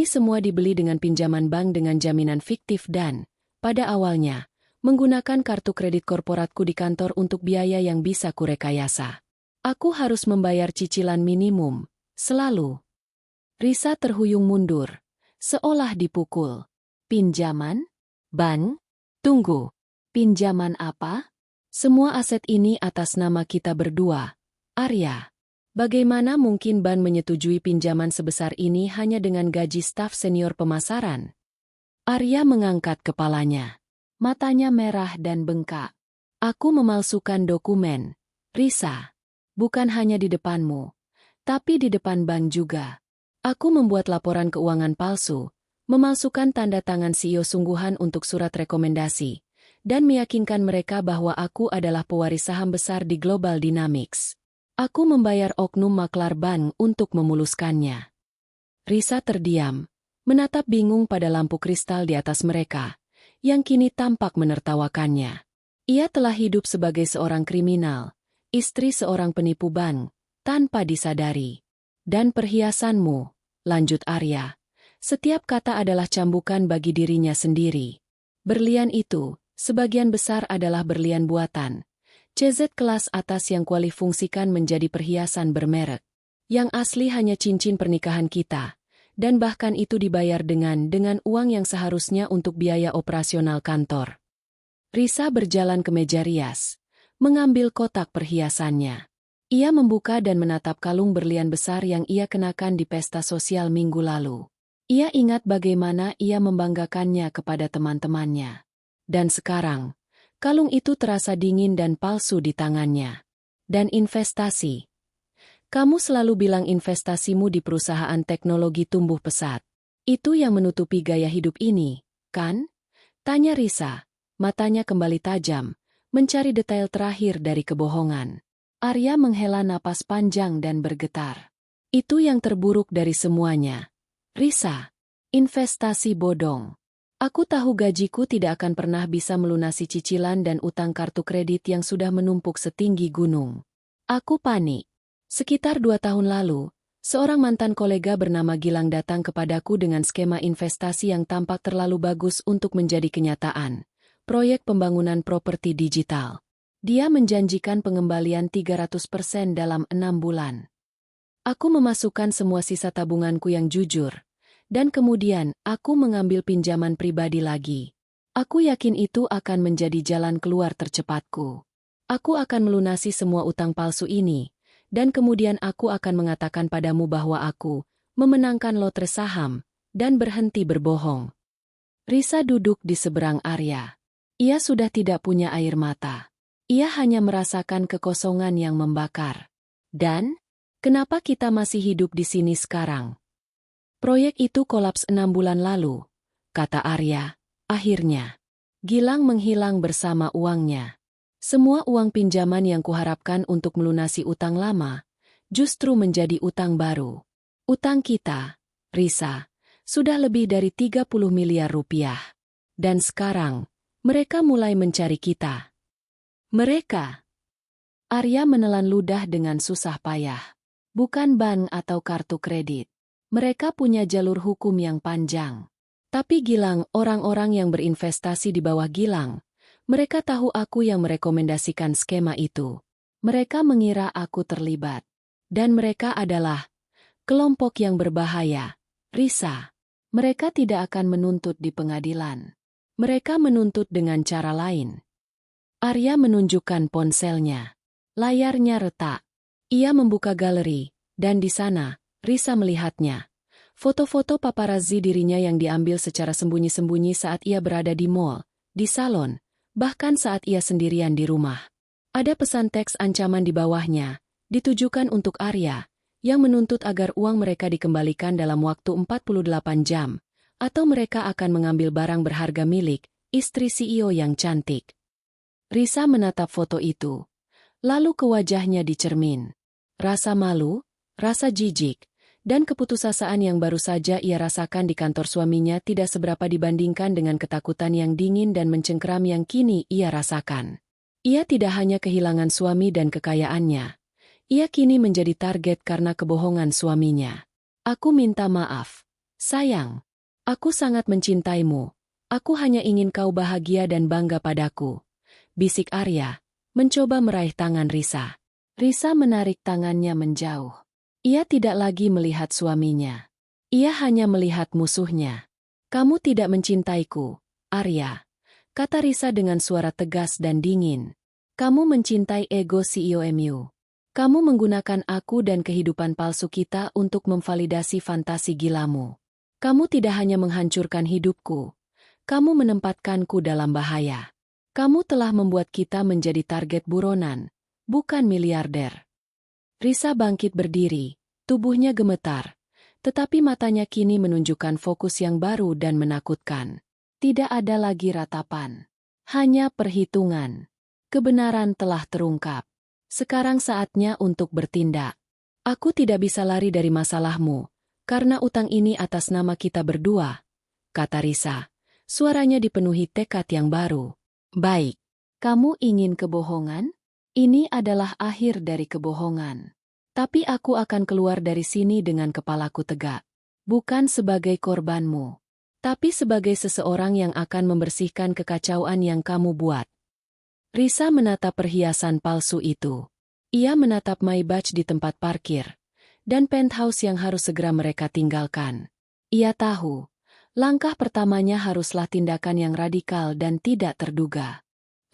semua dibeli dengan pinjaman bank dengan jaminan fiktif dan, pada awalnya, menggunakan kartu kredit korporatku di kantor untuk biaya yang bisa kurekayasa. Aku harus membayar cicilan minimum, selalu. Risa terhuyung mundur, seolah dipukul. Pinjaman? Bank? Tunggu. Pinjaman apa? Semua aset ini atas nama kita berdua. Arya. Bagaimana mungkin bank menyetujui pinjaman sebesar ini hanya dengan gaji staf senior pemasaran? Arya mengangkat kepalanya. Matanya merah dan bengkak. Aku memalsukan dokumen, Risa. Bukan hanya di depanmu, tapi di depan bank juga. Aku membuat laporan keuangan palsu, memalsukan tanda tangan CEO sungguhan untuk surat rekomendasi, dan meyakinkan mereka bahwa aku adalah pewaris saham besar di Global Dynamics. Aku membayar oknum maklar bank untuk memuluskannya. Risa terdiam, menatap bingung pada lampu kristal di atas mereka, yang kini tampak menertawakannya. Ia telah hidup sebagai seorang kriminal, istri seorang penipu bank, tanpa disadari. Dan perhiasanmu, lanjut Arya, setiap kata adalah cambukan bagi dirinya sendiri. Berlian itu, sebagian besar adalah berlian buatan. CZ kelas atas yang kualifungsikan menjadi perhiasan bermerek. Yang asli hanya cincin pernikahan kita, dan bahkan itu dibayar dengan uang yang seharusnya untuk biaya operasional kantor. Risa berjalan ke meja rias, mengambil kotak perhiasannya. Ia membuka dan menatap kalung berlian besar yang ia kenakan di pesta sosial minggu lalu. Ia ingat bagaimana ia membanggakannya kepada teman-temannya. Dan sekarang, kalung itu terasa dingin dan palsu di tangannya. Dan investasi. Kamu selalu bilang investasimu di perusahaan teknologi tumbuh pesat. Itu yang menutupi gaya hidup ini, kan? Tanya Risa, matanya kembali tajam, mencari detail terakhir dari kebohongan. Arya menghela napas panjang dan bergetar. Itu yang terburuk dari semuanya. Risa, investasi bodong. Aku tahu gajiku tidak akan pernah bisa melunasi cicilan dan utang kartu kredit yang sudah menumpuk setinggi gunung. Aku panik. Sekitar 2 tahun lalu, seorang mantan kolega bernama Gilang datang kepadaku dengan skema investasi yang tampak terlalu bagus untuk menjadi kenyataan. Proyek pembangunan properti digital. Dia menjanjikan pengembalian 300% dalam 6 bulan. Aku memasukkan semua sisa tabunganku yang jujur. Dan kemudian, aku mengambil pinjaman pribadi lagi. Aku yakin itu akan menjadi jalan keluar tercepatku. Aku akan melunasi semua utang palsu ini, dan kemudian aku akan mengatakan padamu bahwa aku memenangkan lotre saham, dan berhenti berbohong. Risa duduk di seberang Arya. Ia sudah tidak punya air mata. Ia hanya merasakan kekosongan yang membakar. Dan, kenapa kita masih hidup di sini sekarang? Proyek itu kolaps 6 bulan lalu, kata Arya. Akhirnya, Gilang menghilang bersama uangnya. Semua uang pinjaman yang kuharapkan untuk melunasi utang lama, justru menjadi utang baru. Utang kita, Risa, sudah lebih dari 30 miliar rupiah. Dan sekarang, mereka mulai mencari kita. Mereka. Arya menelan ludah dengan susah payah. Bukan bank atau kartu kredit. Mereka punya jalur hukum yang panjang. Tapi Gilang, orang-orang yang berinvestasi di bawah Gilang, mereka tahu aku yang merekomendasikan skema itu. Mereka mengira aku terlibat. Dan mereka adalah kelompok yang berbahaya. Risa, mereka tidak akan menuntut di pengadilan. Mereka menuntut dengan cara lain. Arya menunjukkan ponselnya. Layarnya retak. Ia membuka galeri, dan di sana, Risa melihatnya. Foto-foto paparazzi dirinya yang diambil secara sembunyi-sembunyi saat ia berada di mall, di salon, bahkan saat ia sendirian di rumah. Ada pesan teks ancaman di bawahnya, ditujukan untuk Arya, yang menuntut agar uang mereka dikembalikan dalam waktu 48 jam, atau mereka akan mengambil barang berharga milik istri CEO yang cantik. Risa menatap foto itu, lalu ke wajahnya di cermin. Rasa malu, rasa jijik, dan keputusasaan yang baru saja ia rasakan di kantor suaminya tidak seberapa dibandingkan dengan ketakutan yang dingin dan mencengkeram yang kini ia rasakan. Ia tidak hanya kehilangan suami dan kekayaannya. Ia kini menjadi target karena kebohongan suaminya. Aku minta maaf. Sayang. Aku sangat mencintaimu. Aku hanya ingin kau bahagia dan bangga padaku. Bisik Arya, mencoba meraih tangan Risa. Risa menarik tangannya menjauh. Ia tidak lagi melihat suaminya. Ia hanya melihat musuhnya. Kamu tidak mencintaiku, Arya, kata Risa dengan suara tegas dan dingin. Kamu mencintai ego CEO MU. Kamu menggunakan aku dan kehidupan palsu kita untuk memvalidasi fantasi gilamu. Kamu tidak hanya menghancurkan hidupku. Kamu menempatkanku dalam bahaya. Kamu telah membuat kita menjadi target buronan, bukan miliarder. Risa bangkit berdiri, tubuhnya gemetar, tetapi matanya kini menunjukkan fokus yang baru dan menakutkan. Tidak ada lagi ratapan. Hanya perhitungan. Kebenaran telah terungkap. Sekarang saatnya untuk bertindak. Aku tidak bisa lari dari masalahmu. Karena utang ini atas nama kita berdua, kata Risa. Suaranya dipenuhi tekad yang baru. Baik, kamu ingin kebohongan? Ini adalah akhir dari kebohongan. Tapi aku akan keluar dari sini dengan kepalaku tegak. Bukan sebagai korbanmu, tapi sebagai seseorang yang akan membersihkan kekacauan yang kamu buat. Risa menatap perhiasan palsu itu. Ia menatap Maybach di tempat parkir, dan penthouse yang harus segera mereka tinggalkan. Ia tahu, langkah pertamanya haruslah tindakan yang radikal dan tidak terduga.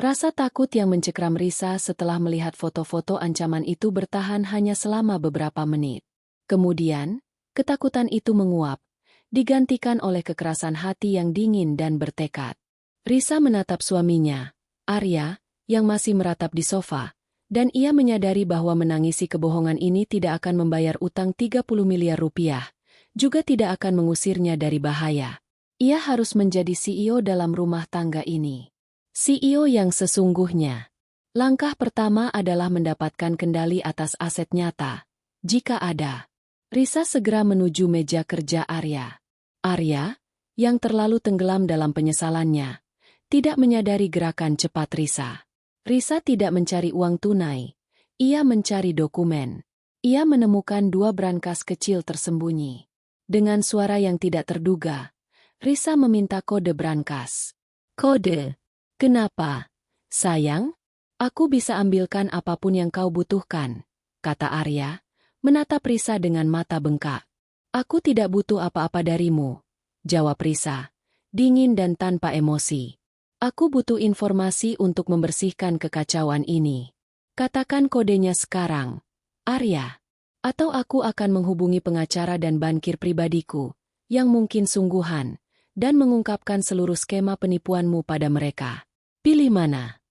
Rasa takut yang mencekram Risa setelah melihat foto-foto ancaman itu bertahan hanya selama beberapa menit. Kemudian, ketakutan itu menguap, digantikan oleh kekerasan hati yang dingin dan bertekad. Risa menatap suaminya, Arya, yang masih meratap di sofa, dan ia menyadari bahwa menangisi kebohongan ini tidak akan membayar utang 30 miliar rupiah, juga tidak akan mengusirnya dari bahaya. Ia harus menjadi CEO dalam rumah tangga ini. CEO yang sesungguhnya. Langkah pertama adalah mendapatkan kendali atas aset nyata, jika ada. Risa segera menuju meja kerja Arya. Arya, yang terlalu tenggelam dalam penyesalannya, tidak menyadari gerakan cepat Risa. Risa tidak mencari uang tunai. Ia mencari dokumen. Ia menemukan 2 brankas kecil tersembunyi. Dengan suara yang tidak terduga, Risa meminta kode brankas. Kode? Kenapa? Sayang, aku bisa ambilkan apapun yang kau butuhkan, kata Arya, menatap Risa dengan mata bengkak. Aku tidak butuh apa-apa darimu, jawab Risa, dingin dan tanpa emosi. Aku butuh informasi untuk membersihkan kekacauan ini. Katakan kodenya sekarang, Arya. Atau aku akan menghubungi pengacara dan bankir pribadiku, yang mungkin sungguhan, dan mengungkapkan seluruh skema penipuanmu pada mereka. Pilih mana?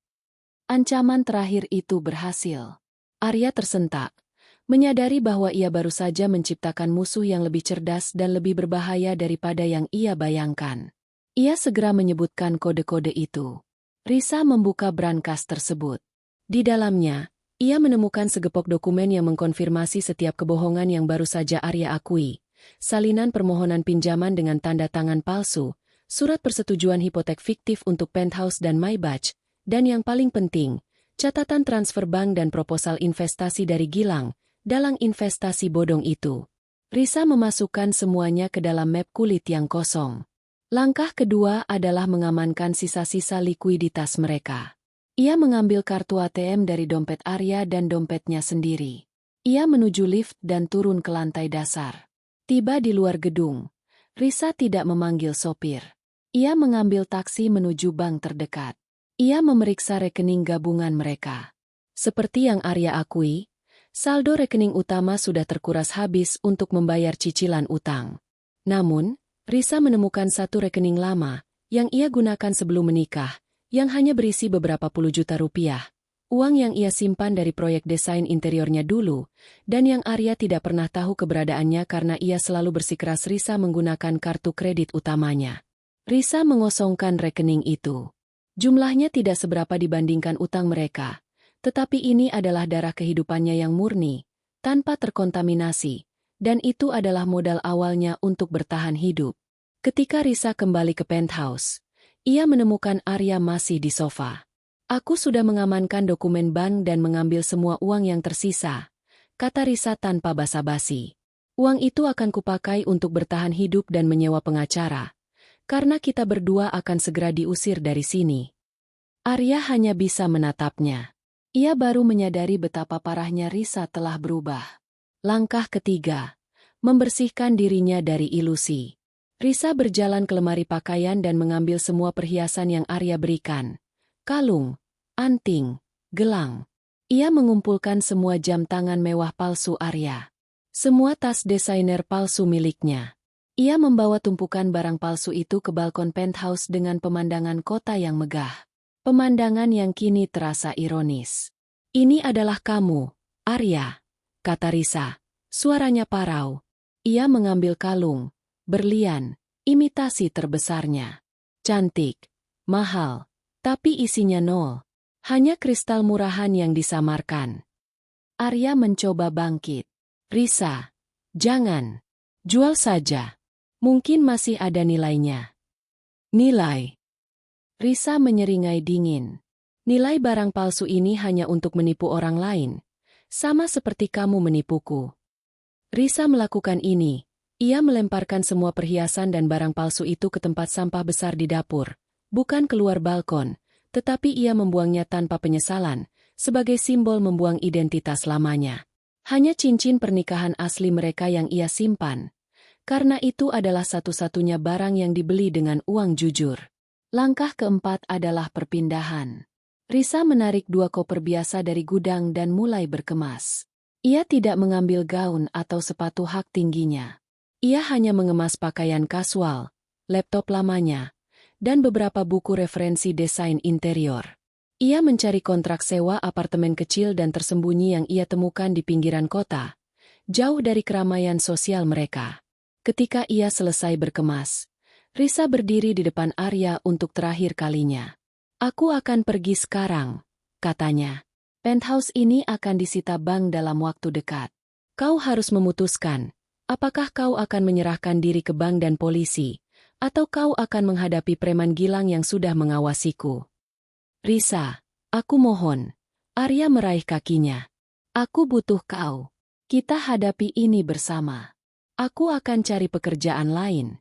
Ancaman terakhir itu berhasil. Arya tersentak, menyadari bahwa ia baru saja menciptakan musuh yang lebih cerdas dan lebih berbahaya daripada yang ia bayangkan. Ia segera menyebutkan kode-kode itu. Risa membuka brankas tersebut. Di dalamnya, ia menemukan segepok dokumen yang mengkonfirmasi setiap kebohongan yang baru saja Arya akui. Salinan permohonan pinjaman dengan tanda tangan palsu, surat persetujuan hipotek fiktif untuk penthouse dan Maybach, dan yang paling penting, catatan transfer bank dan proposal investasi dari Gilang, dalang investasi bodong itu. Risa memasukkan semuanya ke dalam map kulit yang kosong. Langkah kedua adalah mengamankan sisa-sisa likuiditas mereka. Ia mengambil kartu ATM dari dompet Arya dan dompetnya sendiri. Ia menuju lift dan turun ke lantai dasar. Tiba di luar gedung, Risa tidak memanggil sopir. Ia mengambil taksi menuju bank terdekat. Ia memeriksa rekening gabungan mereka. Seperti yang Arya akui, saldo rekening utama sudah terkuras habis untuk membayar cicilan utang. Namun, Risa menemukan satu rekening lama, yang ia gunakan sebelum menikah, yang hanya berisi beberapa puluh juta rupiah, uang yang ia simpan dari proyek desain interiornya dulu, dan yang Arya tidak pernah tahu keberadaannya karena ia selalu bersikeras Risa menggunakan kartu kredit utamanya. Risa mengosongkan rekening itu. Jumlahnya tidak seberapa dibandingkan utang mereka, tetapi ini adalah darah kehidupannya yang murni, tanpa terkontaminasi, dan itu adalah modal awalnya untuk bertahan hidup. Ketika Risa kembali ke penthouse, ia menemukan Arya masih di sofa. Aku sudah mengamankan dokumen bank dan mengambil semua uang yang tersisa, kata Risa tanpa basa-basi. Uang itu akan kupakai untuk bertahan hidup dan menyewa pengacara, karena kita berdua akan segera diusir dari sini. Arya hanya bisa menatapnya. Ia baru menyadari betapa parahnya Risa telah berubah. Langkah ketiga, membersihkan dirinya dari ilusi. Risa berjalan ke lemari pakaian dan mengambil semua perhiasan yang Arya berikan. Kalung, anting, gelang. Ia mengumpulkan semua jam tangan mewah palsu Arya. Semua tas desainer palsu miliknya. Ia membawa tumpukan barang palsu itu ke balkon penthouse dengan pemandangan kota yang megah. Pemandangan yang kini terasa ironis. Ini adalah kamu, Arya, kata Risa. Suaranya parau. Ia mengambil kalung, berlian, imitasi terbesarnya. Cantik, mahal, tapi isinya nol. Hanya kristal murahan yang disamarkan. Arya mencoba bangkit. Risa, jangan. Jual saja. Mungkin masih ada nilainya. Nilai. Risa menyeringai dingin. Nilai barang palsu ini hanya untuk menipu orang lain. Sama seperti kamu menipuku. Risa melakukan ini. Ia melemparkan semua perhiasan dan barang palsu itu ke tempat sampah besar di dapur. Bukan keluar balkon, tetapi ia membuangnya tanpa penyesalan, sebagai simbol membuang identitas lamanya. Hanya cincin pernikahan asli mereka yang ia simpan. Karena itu adalah satu-satunya barang yang dibeli dengan uang jujur. Langkah keempat adalah perpindahan. Risa menarik 2 koper biasa dari gudang dan mulai berkemas. Ia tidak mengambil gaun atau sepatu hak tingginya. Ia hanya mengemas pakaian kasual, laptop lamanya, dan beberapa buku referensi desain interior. Ia mencari kontrak sewa apartemen kecil dan tersembunyi yang ia temukan di pinggiran kota, jauh dari keramaian sosial mereka. Ketika ia selesai berkemas, Risa berdiri di depan Arya untuk terakhir kalinya. "Aku akan pergi sekarang," katanya. "Penthouse ini akan disita bank dalam waktu dekat. Kau harus memutuskan, apakah kau akan menyerahkan diri ke bank dan polisi, atau kau akan menghadapi preman Gilang yang sudah mengawasiku." "Risa, aku mohon." Arya meraih kakinya. "Aku butuh kau. Kita hadapi ini bersama. Aku akan cari pekerjaan lain."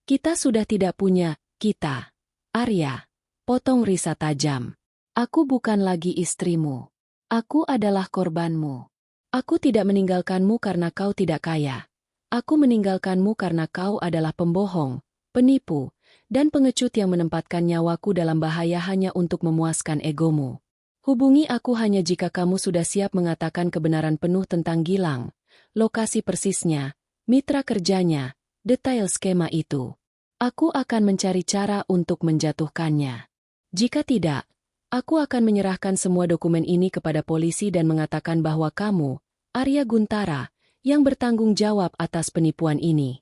"Kita sudah tidak punya, kita." "Arya," potong Risa tajam. "Aku bukan lagi istrimu. Aku adalah korbanmu. Aku tidak meninggalkanmu karena kau tidak kaya. Aku meninggalkanmu karena kau adalah pembohong, penipu, dan pengecut yang menempatkan nyawaku dalam bahaya hanya untuk memuaskan egomu. Hubungi aku hanya jika kamu sudah siap mengatakan kebenaran penuh tentang Gilang, lokasi persisnya, mitra kerjanya, detail skema itu. Aku akan mencari cara untuk menjatuhkannya. Jika tidak, aku akan menyerahkan semua dokumen ini kepada polisi dan mengatakan bahwa kamu, Arya Guntara, yang bertanggung jawab atas penipuan ini."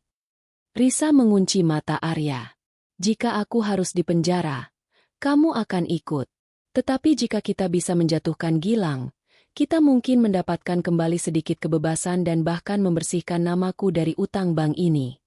Risa mengunci mata Arya. "Jika aku harus dipenjara, kamu akan ikut. Tetapi jika kita bisa menjatuhkan Gilang, kita mungkin mendapatkan kembali sedikit kebebasan dan bahkan membersihkan namaku dari utang bank ini."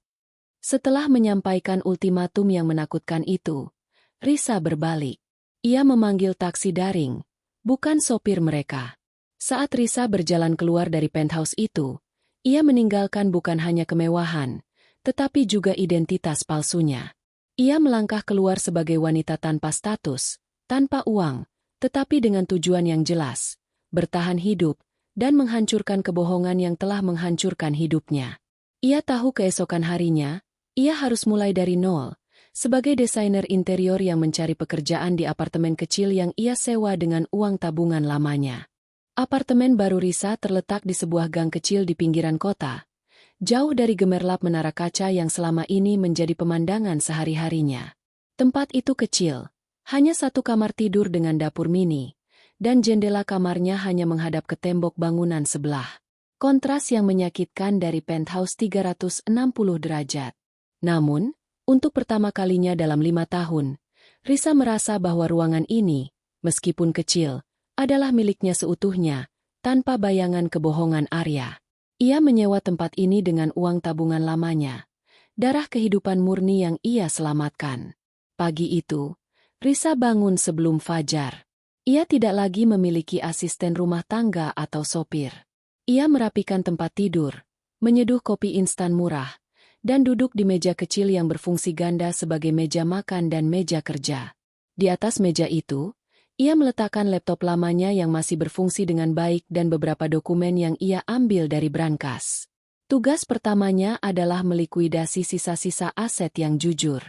Setelah menyampaikan ultimatum yang menakutkan itu, Risa berbalik. Ia memanggil taksi daring, bukan sopir mereka. Saat Risa berjalan keluar dari penthouse itu, ia meninggalkan bukan hanya kemewahan, tetapi juga identitas palsunya. Ia melangkah keluar sebagai wanita tanpa status, tanpa uang, tetapi dengan tujuan yang jelas, bertahan hidup, dan menghancurkan kebohongan yang telah menghancurkan hidupnya. Ia tahu keesokan harinya, ia harus mulai dari nol, sebagai desainer interior yang mencari pekerjaan di apartemen kecil yang ia sewa dengan uang tabungan lamanya. Apartemen baru Risa terletak di sebuah gang kecil di pinggiran kota, jauh dari gemerlap menara kaca yang selama ini menjadi pemandangan sehari-harinya. Tempat itu kecil, hanya 1 kamar tidur dengan dapur mini, dan jendela kamarnya hanya menghadap ke tembok bangunan sebelah. Kontras yang menyakitkan dari penthouse 360 derajat. Namun, untuk pertama kalinya dalam 5 tahun, Risa merasa bahwa ruangan ini, meskipun kecil, adalah miliknya seutuhnya, tanpa bayangan kebohongan Arya. Ia menyewa tempat ini dengan uang tabungan lamanya, darah kehidupan murni yang ia selamatkan. Pagi itu, Risa bangun sebelum fajar. Ia tidak lagi memiliki asisten rumah tangga atau sopir. Ia merapikan tempat tidur, menyeduh kopi instan murah, dan duduk di meja kecil yang berfungsi ganda sebagai meja makan dan meja kerja. Di atas meja itu, ia meletakkan laptop lamanya yang masih berfungsi dengan baik dan beberapa dokumen yang ia ambil dari brankas. Tugas pertamanya adalah melikuidasi sisa-sisa aset yang jujur.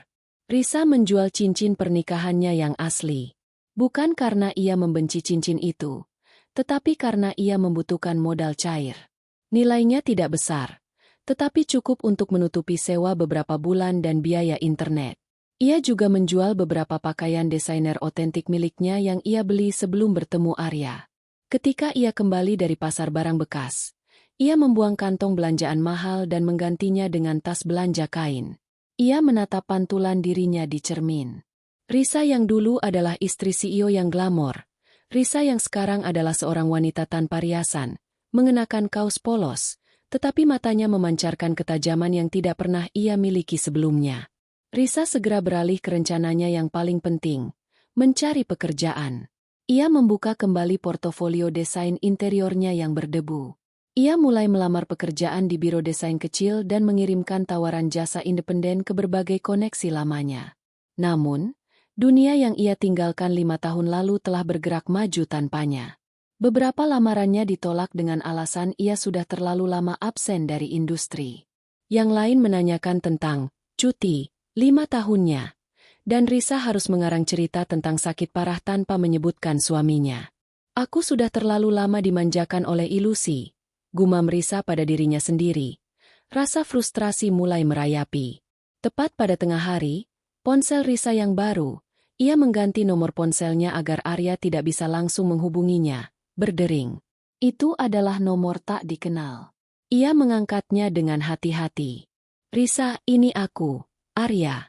Risa menjual cincin pernikahannya yang asli. Bukan karena ia membenci cincin itu, tetapi karena ia membutuhkan modal cair. Nilainya tidak besar, tetapi cukup untuk menutupi sewa beberapa bulan dan biaya internet. Ia juga menjual beberapa pakaian desainer otentik miliknya yang ia beli sebelum bertemu Arya. Ketika ia kembali dari pasar barang bekas, ia membuang kantong belanjaan mahal dan menggantinya dengan tas belanja kain. Ia menatap pantulan dirinya di cermin. Risa yang dulu adalah istri CEO yang glamor. Risa yang sekarang adalah seorang wanita tanpa riasan, mengenakan kaos polos, tetapi matanya memancarkan ketajaman yang tidak pernah ia miliki sebelumnya. Risa segera beralih ke rencananya yang paling penting, mencari pekerjaan. Ia membuka kembali portofolio desain interiornya yang berdebu. Ia mulai melamar pekerjaan di biro desain kecil dan mengirimkan tawaran jasa independen ke berbagai koneksi lamanya. Namun, dunia yang ia tinggalkan 5 tahun lalu telah bergerak maju tanpanya. Beberapa lamarannya ditolak dengan alasan ia sudah terlalu lama absen dari industri. Yang lain menanyakan tentang cuti 5 tahunnya. Dan Risa harus mengarang cerita tentang sakit parah tanpa menyebutkan suaminya. Aku sudah terlalu lama dimanjakan oleh ilusi, gumam Risa pada dirinya sendiri. Rasa frustrasi mulai merayapi. Tepat pada tengah hari, ponsel Risa yang baru, ia mengganti nomor ponselnya agar Arya tidak bisa langsung menghubunginya, berdering. Itu adalah nomor tak dikenal. Ia mengangkatnya dengan hati-hati. Risa, ini aku, Arya.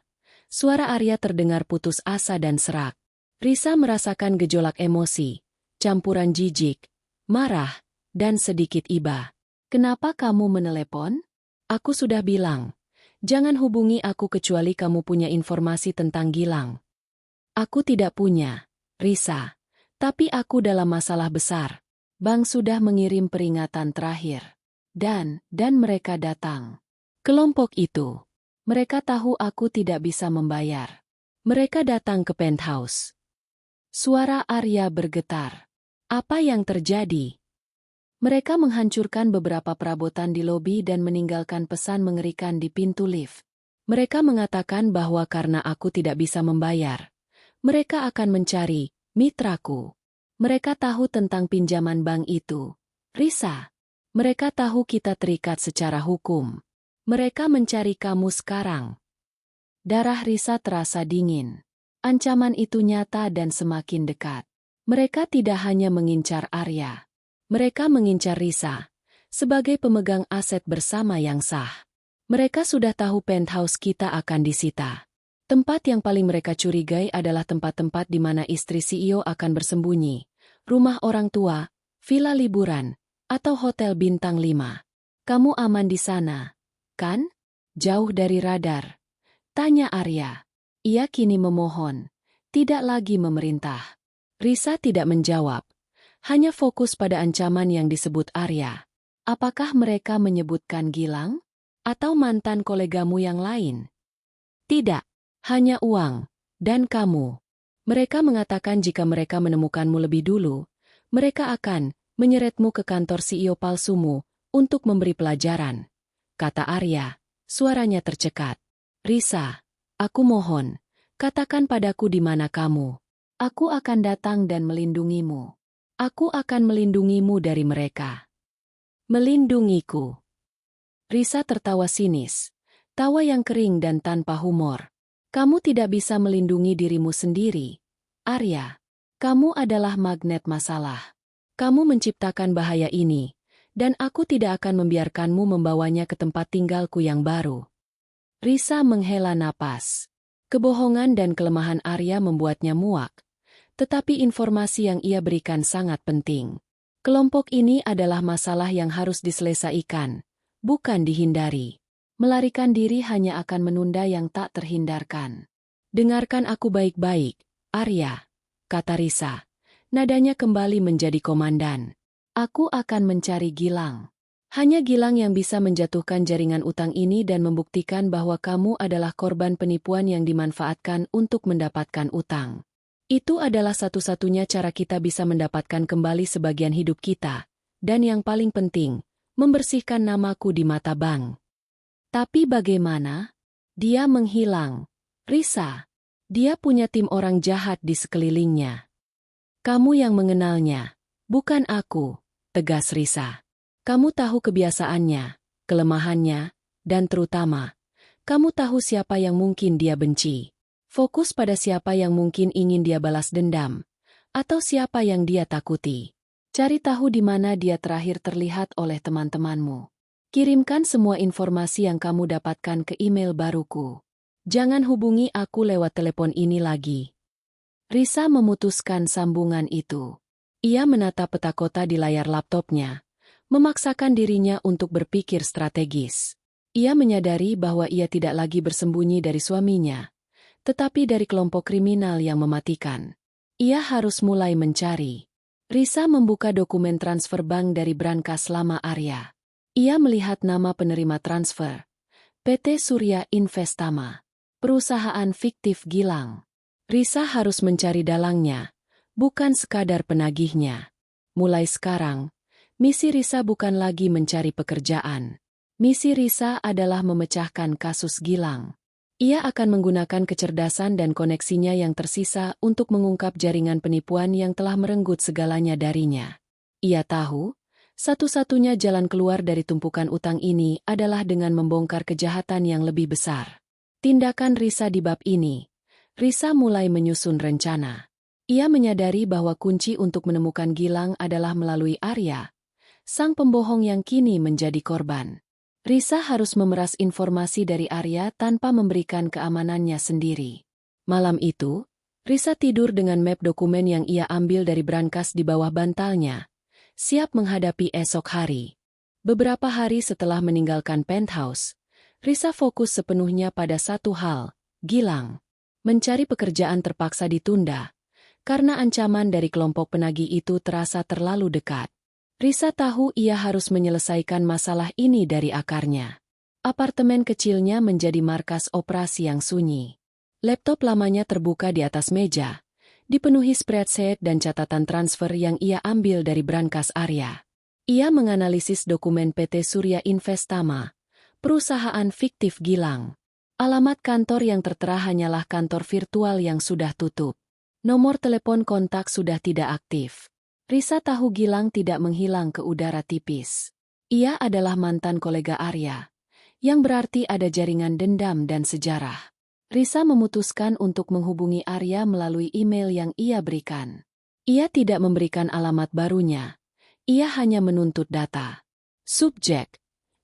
Suara Arya terdengar putus asa dan serak. Risa merasakan gejolak emosi, campuran jijik, marah, dan sedikit iba. Kenapa kamu menelepon? Aku sudah bilang, jangan hubungi aku kecuali kamu punya informasi tentang Gilang. Aku tidak punya, Risa. Tapi aku dalam masalah besar. Bank sudah mengirim peringatan terakhir. Dan mereka datang. Kelompok itu. Mereka tahu aku tidak bisa membayar. Mereka datang ke penthouse. Suara Arya bergetar. Apa yang terjadi? Mereka menghancurkan beberapa perabotan di lobi dan meninggalkan pesan mengerikan di pintu lift. Mereka mengatakan bahwa karena aku tidak bisa membayar, mereka akan mencari mitraku. Mereka tahu tentang pinjaman bank itu. Risa. Mereka tahu kita terikat secara hukum. Mereka mencari kamu sekarang. Darah Risa terasa dingin. Ancaman itu nyata dan semakin dekat. Mereka tidak hanya mengincar Arya. Mereka mengincar Risa sebagai pemegang aset bersama yang sah. Mereka sudah tahu penthouse kita akan disita. Tempat yang paling mereka curigai adalah tempat-tempat di mana istri CEO akan bersembunyi. Rumah orang tua, villa liburan, atau hotel bintang 5. Kamu aman di sana? Kan? Jauh dari radar. Tanya Arya. Ia kini memohon. Tidak lagi memerintah. Risa tidak menjawab. Hanya fokus pada ancaman yang disebut Arya. Apakah mereka menyebutkan Gilang? Atau mantan kolegamu yang lain? Tidak. Hanya uang. Dan kamu. Mereka mengatakan jika mereka menemukanmu lebih dulu, mereka akan menyeretmu ke kantor CEO palsumu untuk memberi pelajaran. Kata Arya, suaranya tercekat. Risa, aku mohon, katakan padaku di mana kamu. Aku akan datang dan melindungimu. Aku akan melindungimu dari mereka. Melindungiku. Risa tertawa sinis, tawa yang kering dan tanpa humor. Kamu tidak bisa melindungi dirimu sendiri. Arya, kamu adalah magnet masalah. Kamu menciptakan bahaya ini. Dan aku tidak akan membiarkanmu membawanya ke tempat tinggalku yang baru. Risa menghela napas. Kebohongan dan kelemahan Arya membuatnya muak. Tetapi informasi yang ia berikan sangat penting. Kelompok ini adalah masalah yang harus diselesaikan, bukan dihindari. Melarikan diri hanya akan menunda yang tak terhindarkan. Dengarkan aku baik-baik, Arya, kata Risa. Nadanya kembali menjadi komandan. Aku akan mencari Gilang. Hanya Gilang yang bisa menjatuhkan jaringan utang ini dan membuktikan bahwa kamu adalah korban penipuan yang dimanfaatkan untuk mendapatkan utang. Itu adalah satu-satunya cara kita bisa mendapatkan kembali sebagian hidup kita. Dan yang paling penting, membersihkan namaku di mata bank. Tapi bagaimana? Dia menghilang. Risa. Dia punya tim orang jahat di sekelilingnya. Kamu yang mengenalnya, bukan aku. Tegas Risa. Kamu tahu kebiasaannya, kelemahannya, dan terutama, kamu tahu siapa yang mungkin dia benci. Fokus pada siapa yang mungkin ingin dia balas dendam, atau siapa yang dia takuti. Cari tahu di mana dia terakhir terlihat oleh teman-temanmu. Kirimkan semua informasi yang kamu dapatkan ke email baruku. Jangan hubungi aku lewat telepon ini lagi. Risa memutuskan sambungan itu. Ia menatap peta kota di layar laptopnya, memaksakan dirinya untuk berpikir strategis. Ia menyadari bahwa ia tidak lagi bersembunyi dari suaminya, tetapi dari kelompok kriminal yang mematikan. Ia harus mulai mencari. Risa membuka dokumen transfer bank dari brankas lama Arya. Ia melihat nama penerima transfer, PT Surya Investama, perusahaan fiktif Gilang. Risa harus mencari dalangnya, bukan sekadar penagihnya. Mulai sekarang, misi Risa bukan lagi mencari pekerjaan. Misi Risa adalah memecahkan kasus Gilang. Ia akan menggunakan kecerdasan dan koneksinya yang tersisa untuk mengungkap jaringan penipuan yang telah merenggut segalanya darinya. Ia tahu, satu-satunya jalan keluar dari tumpukan utang ini adalah dengan membongkar kejahatan yang lebih besar. Tindakan Risa di bab ini, Risa mulai menyusun rencana. Ia menyadari bahwa kunci untuk menemukan Gilang adalah melalui Arya, sang pembohong yang kini menjadi korban. Risa harus memeras informasi dari Arya tanpa memberikan keamanannya sendiri. Malam itu, Risa tidur dengan map dokumen yang ia ambil dari brankas di bawah bantalnya, siap menghadapi esok hari. Beberapa hari setelah meninggalkan penthouse, Risa fokus sepenuhnya pada satu hal, Gilang. Mencari pekerjaan terpaksa ditunda, karena ancaman dari kelompok penagih itu terasa terlalu dekat. Risa tahu ia harus menyelesaikan masalah ini dari akarnya. Apartemen kecilnya menjadi markas operasi yang sunyi. Laptop lamanya terbuka di atas meja, dipenuhi spreadsheet dan catatan transfer yang ia ambil dari brankas Arya. Ia menganalisis dokumen PT Surya Investama, perusahaan fiktif Gilang. Alamat kantor yang tertera hanyalah kantor virtual yang sudah tutup. Nomor telepon kontak sudah tidak aktif. Risa tahu Gilang tidak menghilang ke udara tipis. Ia adalah mantan kolega Arya, yang berarti ada jaringan dendam dan sejarah. Risa memutuskan untuk menghubungi Arya melalui email yang ia berikan. Ia tidak memberikan alamat barunya. Ia hanya menuntut data. Subjek: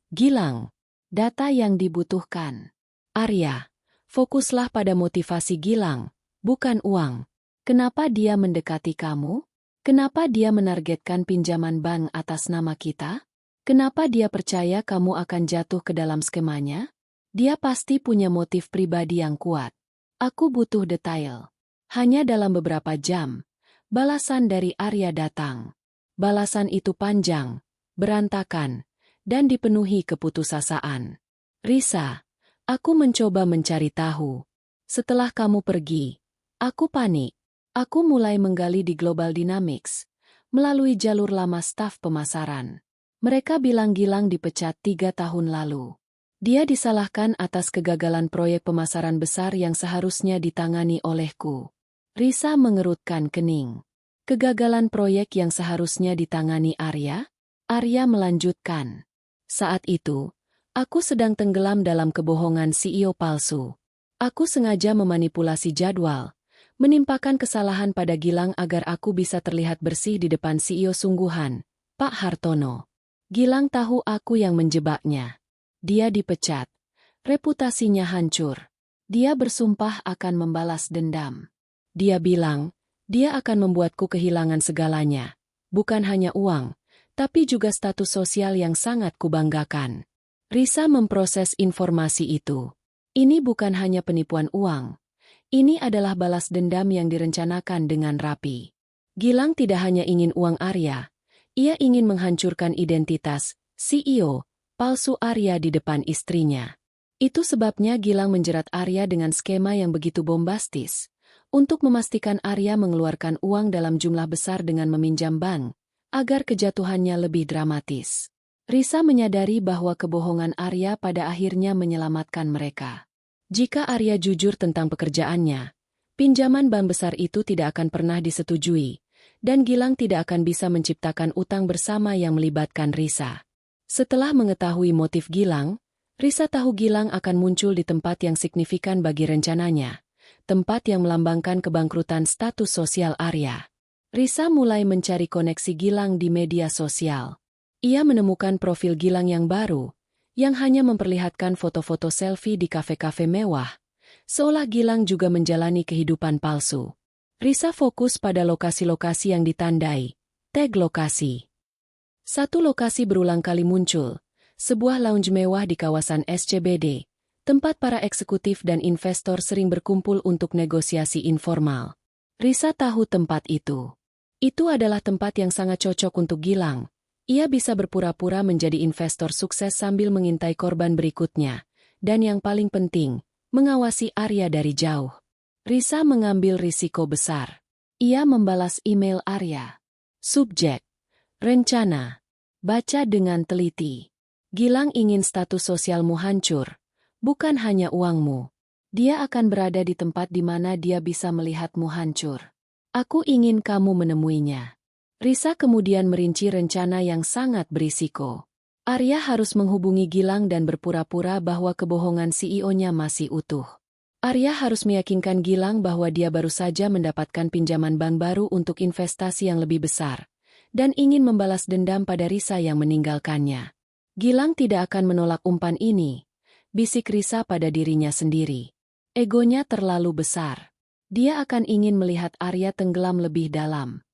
Gilang. Data yang dibutuhkan. Arya, fokuslah pada motivasi Gilang, bukan uang. Kenapa dia mendekati kamu? Kenapa dia menargetkan pinjaman bank atas nama kita? Kenapa dia percaya kamu akan jatuh ke dalam skemanya? Dia pasti punya motif pribadi yang kuat. Aku butuh detail. Hanya dalam beberapa jam, balasan dari Arya datang. Balasan itu panjang, berantakan, dan dipenuhi keputusasaan. Risa, aku mencoba mencari tahu. Setelah kamu pergi, aku panik. Aku mulai menggali di Global Dynamics, melalui jalur lama staf pemasaran. Mereka bilang Gilang dipecat 3 tahun lalu. Dia disalahkan atas kegagalan proyek pemasaran besar yang seharusnya ditangani olehku. Risa mengerutkan kening. Kegagalan proyek yang seharusnya ditangani Arya? Arya melanjutkan. Saat itu, aku sedang tenggelam dalam kebohongan CEO palsu. Aku sengaja memanipulasi jadwal, menimpakan kesalahan pada Gilang agar aku bisa terlihat bersih di depan CEO sungguhan, Pak Hartono. Gilang tahu aku yang menjebaknya. Dia dipecat. Reputasinya hancur. Dia bersumpah akan membalas dendam. Dia bilang, dia akan membuatku kehilangan segalanya. Bukan hanya uang, tapi juga status sosial yang sangat kubanggakan. Risa memproses informasi itu. Ini bukan hanya penipuan uang. Ini adalah balas dendam yang direncanakan dengan rapi. Gilang tidak hanya ingin uang Arya, ia ingin menghancurkan identitas CEO palsu Arya di depan istrinya. Itu sebabnya Gilang menjerat Arya dengan skema yang begitu bombastis, untuk memastikan Arya mengeluarkan uang dalam jumlah besar dengan meminjam bank, agar kejatuhannya lebih dramatis. Risa menyadari bahwa kebohongan Arya pada akhirnya menyelamatkan mereka. Jika Arya jujur tentang pekerjaannya, pinjaman bank besar itu tidak akan pernah disetujui, dan Gilang tidak akan bisa menciptakan utang bersama yang melibatkan Risa. Setelah mengetahui motif Gilang, Risa tahu Gilang akan muncul di tempat yang signifikan bagi rencananya, tempat yang melambangkan kebangkrutan status sosial Arya. Risa mulai mencari koneksi Gilang di media sosial. Ia menemukan profil Gilang yang baru, yang hanya memperlihatkan foto-foto selfie di kafe-kafe mewah, seolah Gilang juga menjalani kehidupan palsu. Risa fokus pada lokasi-lokasi yang ditandai, tag lokasi. Satu lokasi berulang kali muncul, sebuah lounge mewah di kawasan SCBD, tempat para eksekutif dan investor sering berkumpul untuk negosiasi informal. Risa tahu tempat itu. Itu adalah tempat yang sangat cocok untuk Gilang. Ia bisa berpura-pura menjadi investor sukses sambil mengintai korban berikutnya. Dan yang paling penting, mengawasi Arya dari jauh. Risa mengambil risiko besar. Ia membalas email Arya. Subjek. Rencana. Baca dengan teliti. Gilang ingin status sosialmu hancur. Bukan hanya uangmu. Dia akan berada di tempat di mana dia bisa melihatmu hancur. Aku ingin kamu menemuinya. Risa kemudian merinci rencana yang sangat berisiko. Arya harus menghubungi Gilang dan berpura-pura bahwa kebohongan CEO-nya masih utuh. Arya harus meyakinkan Gilang bahwa dia baru saja mendapatkan pinjaman bank baru untuk investasi yang lebih besar, dan ingin membalas dendam pada Risa yang meninggalkannya. Gilang tidak akan menolak umpan ini, bisik Risa pada dirinya sendiri. Egonya terlalu besar. Dia akan ingin melihat Arya tenggelam lebih dalam.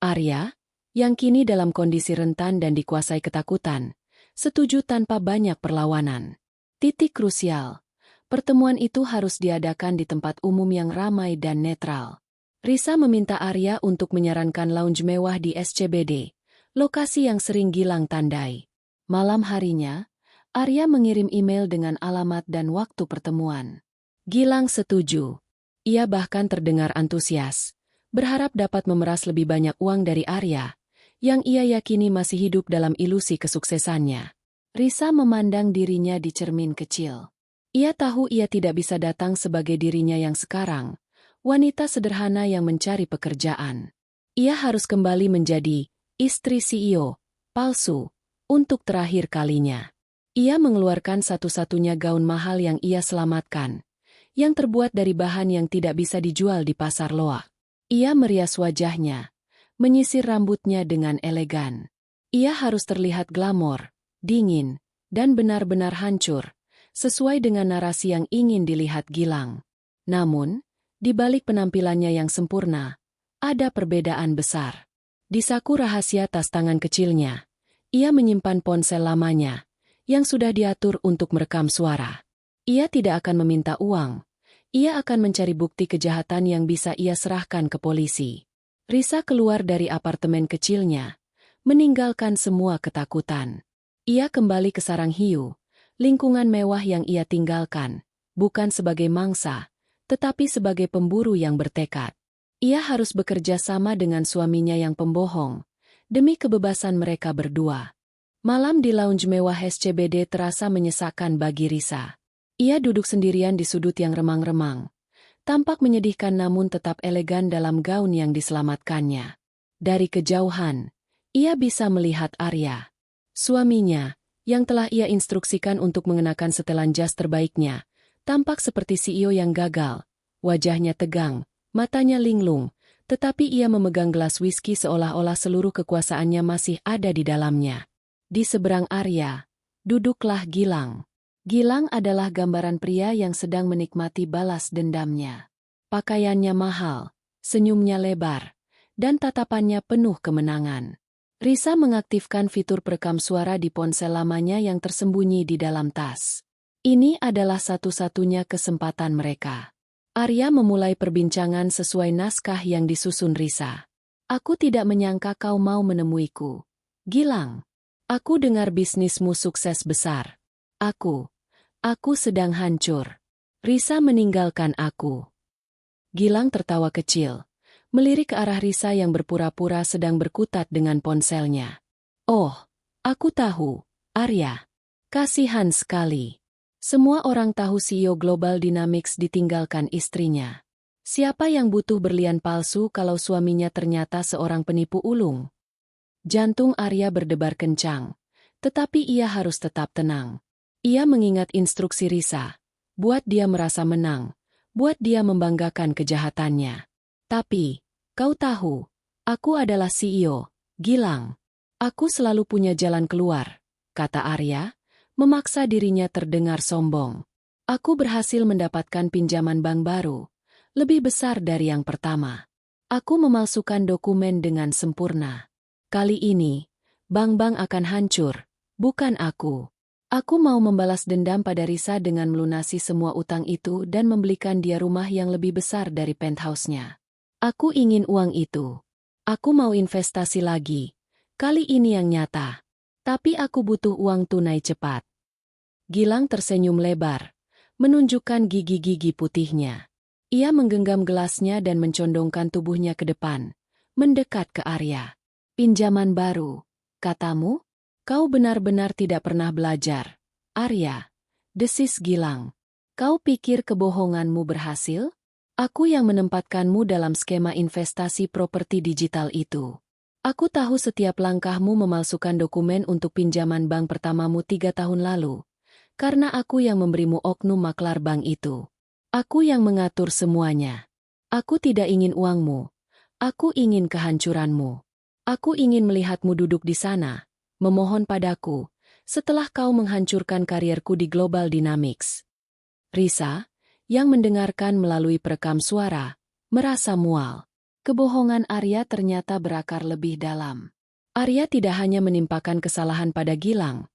Arya, yang kini dalam kondisi rentan dan dikuasai ketakutan, setuju tanpa banyak perlawanan. Titik krusial. Pertemuan itu harus diadakan di tempat umum yang ramai dan netral. Risa meminta Arya untuk menyarankan lounge mewah di SCBD, lokasi yang sering Gilang tandai. Malam harinya, Arya mengirim email dengan alamat dan waktu pertemuan. Gilang setuju. Ia bahkan terdengar antusias, berharap dapat memeras lebih banyak uang dari Arya, yang ia yakini masih hidup dalam ilusi kesuksesannya. Risa memandang dirinya di cermin kecil. Ia tahu ia tidak bisa datang sebagai dirinya yang sekarang, wanita sederhana yang mencari pekerjaan. Ia harus kembali menjadi istri CEO, palsu, untuk terakhir kalinya. Ia mengeluarkan satu-satunya gaun mahal yang ia selamatkan, yang terbuat dari bahan yang tidak bisa dijual di pasar loak. Ia merias wajahnya, menyisir rambutnya dengan elegan. Ia harus terlihat glamor, dingin, dan benar-benar hancur, sesuai dengan narasi yang ingin dilihat Gilang. Namun, di balik penampilannya yang sempurna, ada perbedaan besar. Di saku rahasia tas tangan kecilnya, ia menyimpan ponsel lamanya, yang sudah diatur untuk merekam suara. Ia tidak akan meminta uang. Ia akan mencari bukti kejahatan yang bisa ia serahkan ke polisi. Risa keluar dari apartemen kecilnya, meninggalkan semua ketakutan. Ia kembali ke sarang hiu, lingkungan mewah yang ia tinggalkan, bukan sebagai mangsa, tetapi sebagai pemburu yang bertekad. Ia harus bekerja sama dengan suaminya yang pembohong, demi kebebasan mereka berdua. Malam di lounge mewah SCBD terasa menyesakkan bagi Risa. Ia duduk sendirian di sudut yang remang-remang. Tampak menyedihkan namun tetap elegan dalam gaun yang diselamatkannya. Dari kejauhan, ia bisa melihat Arya. Suaminya, yang telah ia instruksikan untuk mengenakan setelan jas terbaiknya, tampak seperti CEO yang gagal. Wajahnya tegang, matanya linglung, tetapi ia memegang gelas whisky seolah-olah seluruh kekuasaannya masih ada di dalamnya. Di seberang Arya, duduklah Gilang. Gilang adalah gambaran pria yang sedang menikmati balas dendamnya. Pakaiannya mahal, senyumnya lebar, dan tatapannya penuh kemenangan. Risa mengaktifkan fitur perekam suara di ponsel lamanya yang tersembunyi di dalam tas. Ini adalah satu-satunya kesempatan mereka. Arya memulai perbincangan sesuai naskah yang disusun Risa. Aku tidak menyangka kau mau menemuiku. Gilang, aku dengar bisnismu sukses besar. Aku sedang hancur. Risa meninggalkan aku. Gilang tertawa kecil, melirik ke arah Risa yang berpura-pura sedang berkutat dengan ponselnya. Oh, aku tahu, Arya. Kasihan sekali. Semua orang tahu CEO Global Dynamics ditinggalkan istrinya. Siapa yang butuh berlian palsu kalau suaminya ternyata seorang penipu ulung? Jantung Arya berdebar kencang, tetapi ia harus tetap tenang. Ia mengingat instruksi Risa, buat dia merasa menang, buat dia membanggakan kejahatannya. Tapi, kau tahu, aku adalah CEO, Gilang. Aku selalu punya jalan keluar, kata Arya, memaksa dirinya terdengar sombong. Aku berhasil mendapatkan pinjaman bank baru, lebih besar dari yang pertama. Aku memalsukan dokumen dengan sempurna. Kali ini, Bang akan hancur, bukan aku. Aku mau membalas dendam pada Risa dengan melunasi semua utang itu dan membelikan dia rumah yang lebih besar dari penthouse-nya. Aku ingin uang itu. Aku mau investasi lagi. Kali ini yang nyata. Tapi aku butuh uang tunai cepat. Gilang tersenyum lebar, menunjukkan gigi-gigi putihnya. Ia menggenggam gelasnya dan mencondongkan tubuhnya ke depan, mendekat ke Arya. Pinjaman baru, katamu? Kau benar-benar tidak pernah belajar. Arya, desis Gilang. Kau pikir kebohonganmu berhasil? Aku yang menempatkanmu dalam skema investasi properti digital itu. Aku tahu setiap langkahmu memalsukan dokumen untuk pinjaman bank pertamamu 3 tahun lalu. Karena aku yang memberimu oknum maklar bank itu. Aku yang mengatur semuanya. Aku tidak ingin uangmu. Aku ingin kehancuranmu. Aku ingin melihatmu duduk di sana, memohon padaku, setelah kau menghancurkan karierku di Global Dynamics. Risa, yang mendengarkan melalui perekam suara, merasa mual. Kebohongan Arya ternyata berakar lebih dalam. Arya tidak hanya menimpakan kesalahan pada Gilang,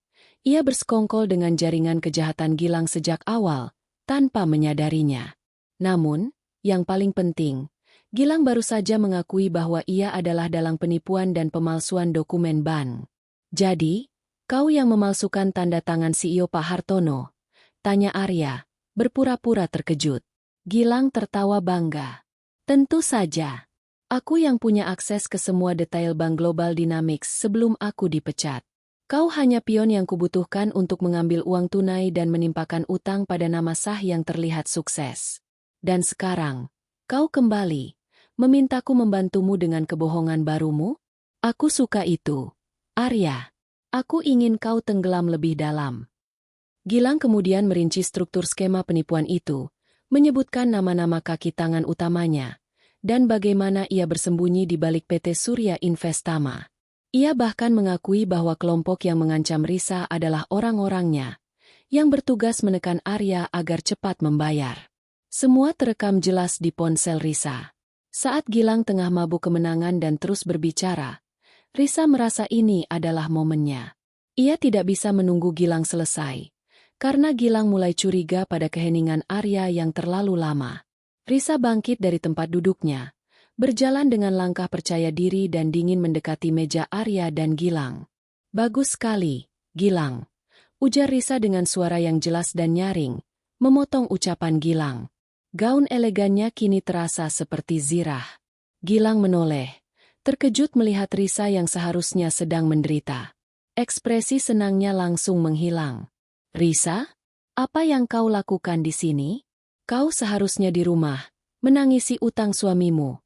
ia bersekongkol dengan jaringan kejahatan Gilang sejak awal, tanpa menyadarinya. Namun, yang paling penting, Gilang baru saja mengakui bahwa ia adalah dalang penipuan dan pemalsuan dokumen bank. Jadi, kau yang memalsukan tanda tangan CEO Pak Hartono? Tanya Arya, berpura-pura terkejut. Gilang tertawa bangga. Tentu saja. Aku yang punya akses ke semua detail Bank Global Dynamics sebelum aku dipecat. Kau hanya pion yang kubutuhkan untuk mengambil uang tunai dan menimpakan utang pada nama sah yang terlihat sukses. Dan sekarang, kau kembali, memintaku membantumu dengan kebohongan barumu? Aku suka itu. Arya, aku ingin kau tenggelam lebih dalam. Gilang kemudian merinci struktur skema penipuan itu, menyebutkan nama-nama kaki tangan utamanya, dan bagaimana ia bersembunyi di balik PT Surya Investama. Ia bahkan mengakui bahwa kelompok yang mengancam Risa adalah orang-orangnya, yang bertugas menekan Arya agar cepat membayar. Semua terekam jelas di ponsel Risa. Saat Gilang tengah mabuk kemenangan dan terus berbicara, Risa merasa ini adalah momennya. Ia tidak bisa menunggu Gilang selesai, karena Gilang mulai curiga pada keheningan Arya yang terlalu lama. Risa bangkit dari tempat duduknya, berjalan dengan langkah percaya diri dan dingin mendekati meja Arya dan Gilang. Bagus sekali, Gilang. Ujar Risa dengan suara yang jelas dan nyaring, memotong ucapan Gilang. Gaun elegannya kini terasa seperti zirah. Gilang menoleh, terkejut melihat Risa yang seharusnya sedang menderita. Ekspresi senangnya langsung menghilang. Risa, apa yang kau lakukan di sini? Kau seharusnya di rumah, menangisi utang suamimu.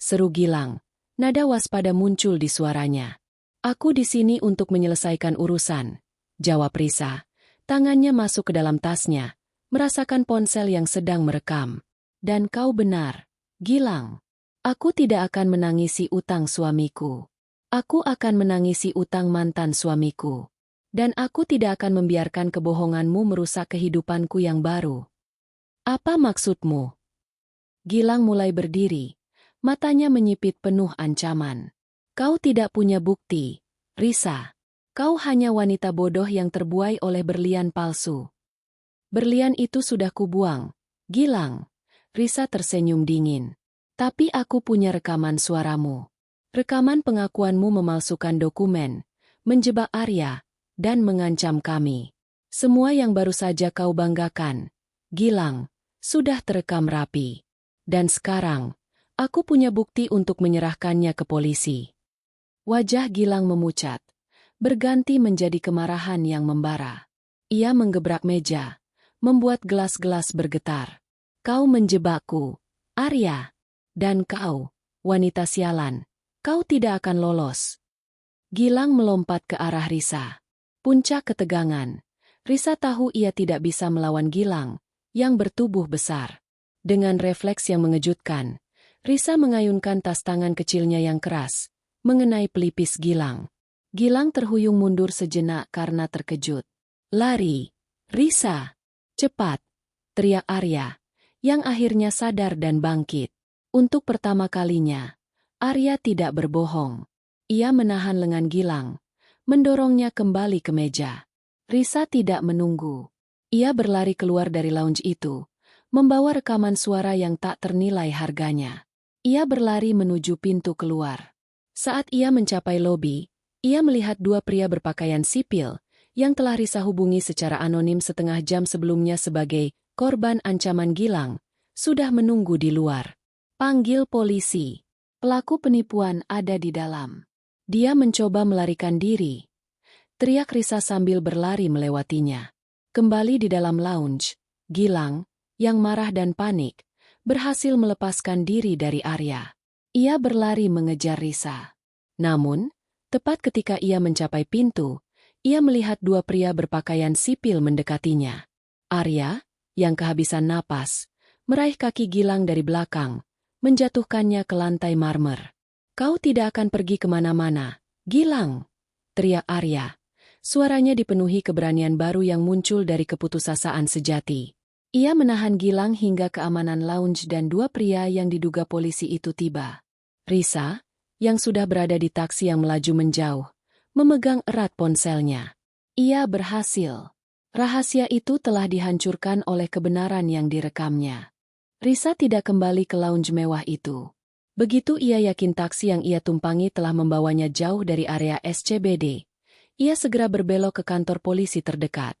Seru Gilang, nada waspada muncul di suaranya. Aku di sini untuk menyelesaikan urusan, jawab Risa. Tangannya masuk ke dalam tasnya, merasakan ponsel yang sedang merekam. Dan kau benar, Gilang. Aku tidak akan menangisi utang suamiku. Aku akan menangisi utang mantan suamiku. Dan aku tidak akan membiarkan kebohonganmu merusak kehidupanku yang baru. Apa maksudmu? Gilang mulai berdiri, matanya menyipit penuh ancaman. Kau tidak punya bukti, Risa. Kau hanya wanita bodoh yang terbuai oleh berlian palsu. Berlian itu sudah kubuang, Gilang. Risa tersenyum dingin. Tapi aku punya rekaman suaramu. Rekaman pengakuanmu memalsukan dokumen, menjebak Arya, dan mengancam kami. Semua yang baru saja kau banggakan, Gilang, sudah terekam rapi. Dan sekarang, aku punya bukti untuk menyerahkannya ke polisi. Wajah Gilang memucat, berganti menjadi kemarahan yang membara. Ia menggebrak meja, membuat gelas-gelas bergetar. Kau menjebakku, Arya. Dan kau, wanita sialan, kau tidak akan lolos. Gilang melompat ke arah Risa. Puncak ketegangan. Risa tahu ia tidak bisa melawan Gilang, yang bertubuh besar. Dengan refleks yang mengejutkan, Risa mengayunkan tas tangan kecilnya yang keras, mengenai pelipis Gilang. Gilang terhuyung mundur sejenak karena terkejut. Lari, Risa! Cepat! Teriak Arya, yang akhirnya sadar dan bangkit. Untuk pertama kalinya, Arya tidak berbohong. Ia menahan lengan Gilang, mendorongnya kembali ke meja. Risa tidak menunggu. Ia berlari keluar dari lounge itu, membawa rekaman suara yang tak ternilai harganya. Ia berlari menuju pintu keluar. Saat ia mencapai lobi, ia melihat dua pria berpakaian sipil yang telah Risa hubungi secara anonim setengah jam sebelumnya sebagai korban ancaman Gilang, sudah menunggu di luar. Panggil polisi. Pelaku penipuan ada di dalam. Dia mencoba melarikan diri. Teriak Risa sambil berlari melewatinya. Kembali di dalam lounge, Gilang, yang marah dan panik, berhasil melepaskan diri dari Arya. Ia berlari mengejar Risa. Namun, tepat ketika ia mencapai pintu, ia melihat dua pria berpakaian sipil mendekatinya. Arya, yang kehabisan napas, meraih kaki Gilang dari belakang, menjatuhkannya ke lantai marmer. "Kau tidak akan pergi kemana-mana, Gilang!" teriak Arya. Suaranya dipenuhi keberanian baru yang muncul dari keputusasaan sejati. Ia menahan Gilang hingga keamanan lounge dan dua pria yang diduga polisi itu tiba. Risa, yang sudah berada di taksi yang melaju menjauh, memegang erat ponselnya. Ia berhasil. Rahasia itu telah dihancurkan oleh kebenaran yang direkamnya. Risa tidak kembali ke lounge mewah itu. Begitu ia yakin taksi yang ia tumpangi telah membawanya jauh dari area SCBD, ia segera berbelok ke kantor polisi terdekat.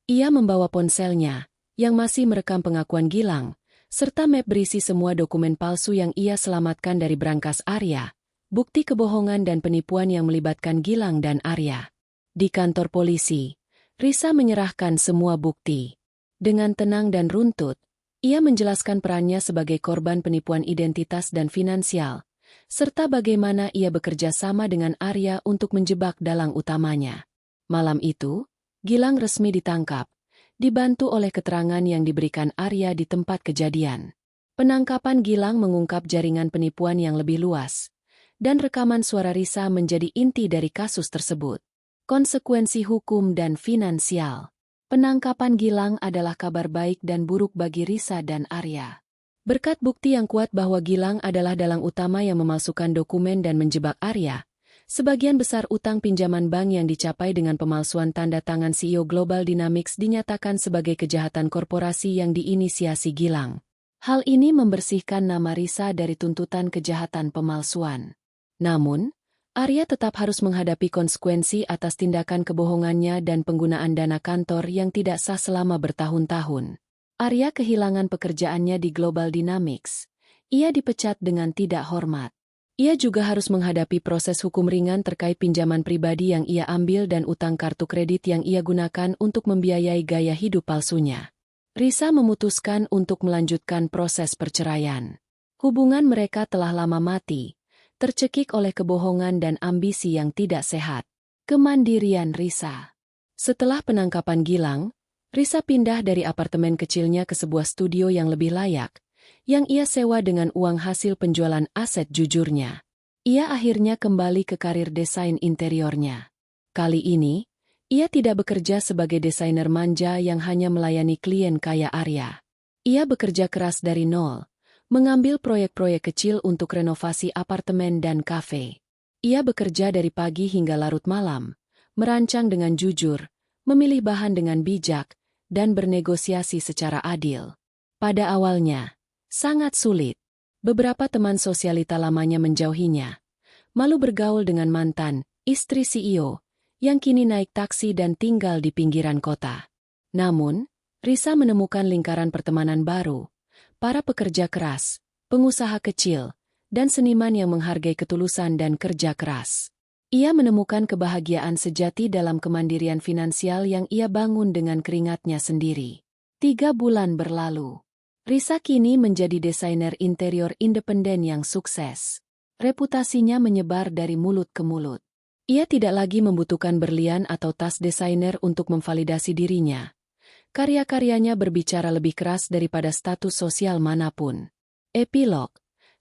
Ia membawa ponselnya, yang masih merekam pengakuan Gilang, serta map berisi semua dokumen palsu yang ia selamatkan dari brankas Arya, bukti kebohongan dan penipuan yang melibatkan Gilang dan Arya. Di kantor polisi, Risa menyerahkan semua bukti. Dengan tenang dan runtut, ia menjelaskan perannya sebagai korban penipuan identitas dan finansial, serta bagaimana ia bekerja sama dengan Arya untuk menjebak dalang utamanya. Malam itu, Gilang resmi ditangkap, dibantu oleh keterangan yang diberikan Arya di tempat kejadian. Penangkapan Gilang mengungkap jaringan penipuan yang lebih luas, dan rekaman suara Risa menjadi inti dari kasus tersebut. Konsekuensi hukum dan finansial. Penangkapan Gilang adalah kabar baik dan buruk bagi Risa dan Arya. Berkat bukti yang kuat bahwa Gilang adalah dalang utama yang memalsukan dokumen dan menjebak Arya, sebagian besar utang pinjaman bank yang dicapai dengan pemalsuan tanda tangan CEO Global Dynamics dinyatakan sebagai kejahatan korporasi yang diinisiasi Gilang. Hal ini membersihkan nama Risa dari tuntutan kejahatan pemalsuan. Namun, Arya tetap harus menghadapi konsekuensi atas tindakan kebohongannya dan penggunaan dana kantor yang tidak sah selama bertahun-tahun. Arya kehilangan pekerjaannya di Global Dynamics. Ia dipecat dengan tidak hormat. Ia juga harus menghadapi proses hukum ringan terkait pinjaman pribadi yang ia ambil dan utang kartu kredit yang ia gunakan untuk membiayai gaya hidup palsunya. Risa memutuskan untuk melanjutkan proses perceraian. Hubungan mereka telah lama mati, tercekik oleh kebohongan dan ambisi yang tidak sehat. Kemandirian Risa. Setelah penangkapan Gilang, Risa pindah dari apartemen kecilnya ke sebuah studio yang lebih layak, yang ia sewa dengan uang hasil penjualan aset jujurnya. Ia akhirnya kembali ke karir desain interiornya. Kali ini, ia tidak bekerja sebagai desainer manja yang hanya melayani klien kaya Arya. Ia bekerja keras dari nol, mengambil proyek-proyek kecil untuk renovasi apartemen dan kafe. Ia bekerja dari pagi hingga larut malam, merancang dengan jujur, memilih bahan dengan bijak, dan bernegosiasi secara adil. Pada awalnya, sangat sulit. Beberapa teman sosialita lamanya menjauhinya, malu bergaul dengan mantan, istri CEO, yang kini naik taksi dan tinggal di pinggiran kota. Namun, Risa menemukan lingkaran pertemanan baru, para pekerja keras, pengusaha kecil, dan seniman yang menghargai ketulusan dan kerja keras. Ia menemukan kebahagiaan sejati dalam kemandirian finansial yang ia bangun dengan keringatnya sendiri. 3 bulan berlalu. Risa kini menjadi desainer interior independen yang sukses. Reputasinya menyebar dari mulut ke mulut. Ia tidak lagi membutuhkan berlian atau tas desainer untuk memvalidasi dirinya. Karya-karyanya berbicara lebih keras daripada status sosial manapun. Epilog.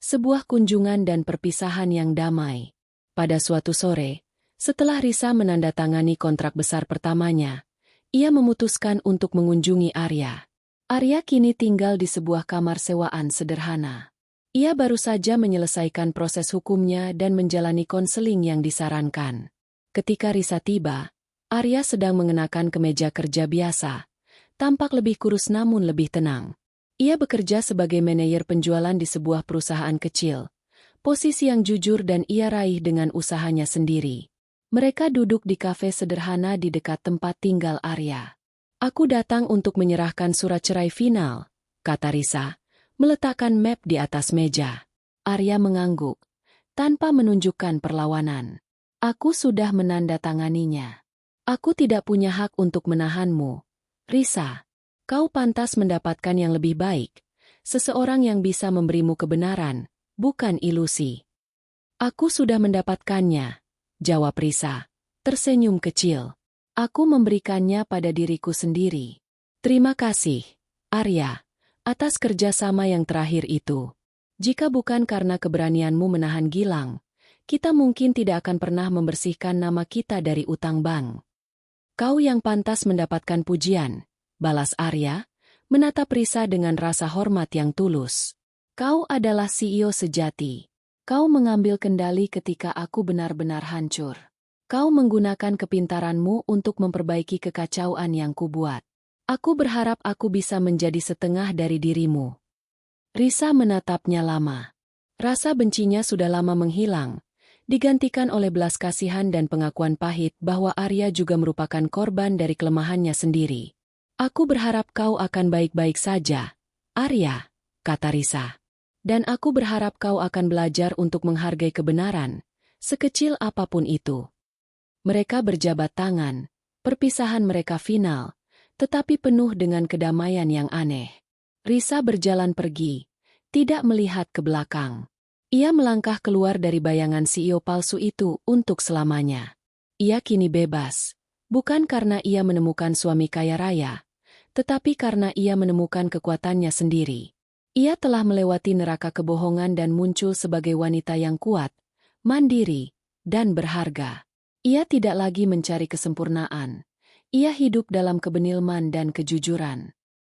Sebuah kunjungan dan perpisahan yang damai. Pada suatu sore, setelah Risa menandatangani kontrak besar pertamanya, ia memutuskan untuk mengunjungi Arya. Arya kini tinggal di sebuah kamar sewaan sederhana. Ia baru saja menyelesaikan proses hukumnya dan menjalani konseling yang disarankan. Ketika Risa tiba, Arya sedang mengenakan kemeja kerja biasa. Tampak lebih kurus namun lebih tenang. Ia bekerja sebagai manajer penjualan di sebuah perusahaan kecil. Posisi yang jujur dan ia raih dengan usahanya sendiri. Mereka duduk di kafe sederhana di dekat tempat tinggal Arya. "Aku datang untuk menyerahkan surat cerai final," kata Risa, meletakkan map di atas meja. Arya mengangguk, tanpa menunjukkan perlawanan. "Aku sudah menandatanganinya. Aku tidak punya hak untuk menahanmu. Risa, kau pantas mendapatkan yang lebih baik. Seseorang yang bisa memberimu kebenaran, bukan ilusi." "Aku sudah mendapatkannya," jawab Risa, tersenyum kecil. "Aku memberikannya pada diriku sendiri." "Terima kasih, Arya, atas kerjasama yang terakhir itu. Jika bukan karena keberanianmu menahan Gilang, kita mungkin tidak akan pernah membersihkan nama kita dari utang bank." "Kau yang pantas mendapatkan pujian," balas Arya, menatap Risa dengan rasa hormat yang tulus. "Kau adalah CEO sejati. Kau mengambil kendali ketika aku benar-benar hancur. Kau menggunakan kepintaranmu untuk memperbaiki kekacauan yang kubuat. Aku berharap aku bisa menjadi setengah dari dirimu." Risa menatapnya lama. Rasa bencinya sudah lama menghilang, digantikan oleh belas kasihan dan pengakuan pahit bahwa Arya juga merupakan korban dari kelemahannya sendiri. "Aku berharap kau akan baik-baik saja, Arya," kata Risa. "Dan aku berharap kau akan belajar untuk menghargai kebenaran, sekecil apapun itu." Mereka berjabat tangan, perpisahan mereka final, tetapi penuh dengan kedamaian yang aneh. Risa berjalan pergi, tidak melihat ke belakang. Ia melangkah keluar dari bayangan CEO palsu itu untuk selamanya. Ia kini bebas, bukan karena ia menemukan suami kaya raya, tetapi karena ia menemukan kekuatannya sendiri. Ia telah melewati neraka kebohongan dan muncul sebagai wanita yang kuat, mandiri, dan berharga. Ia tidak lagi mencari kesempurnaan. Ia hidup dalam kebenilman dan kejujuran.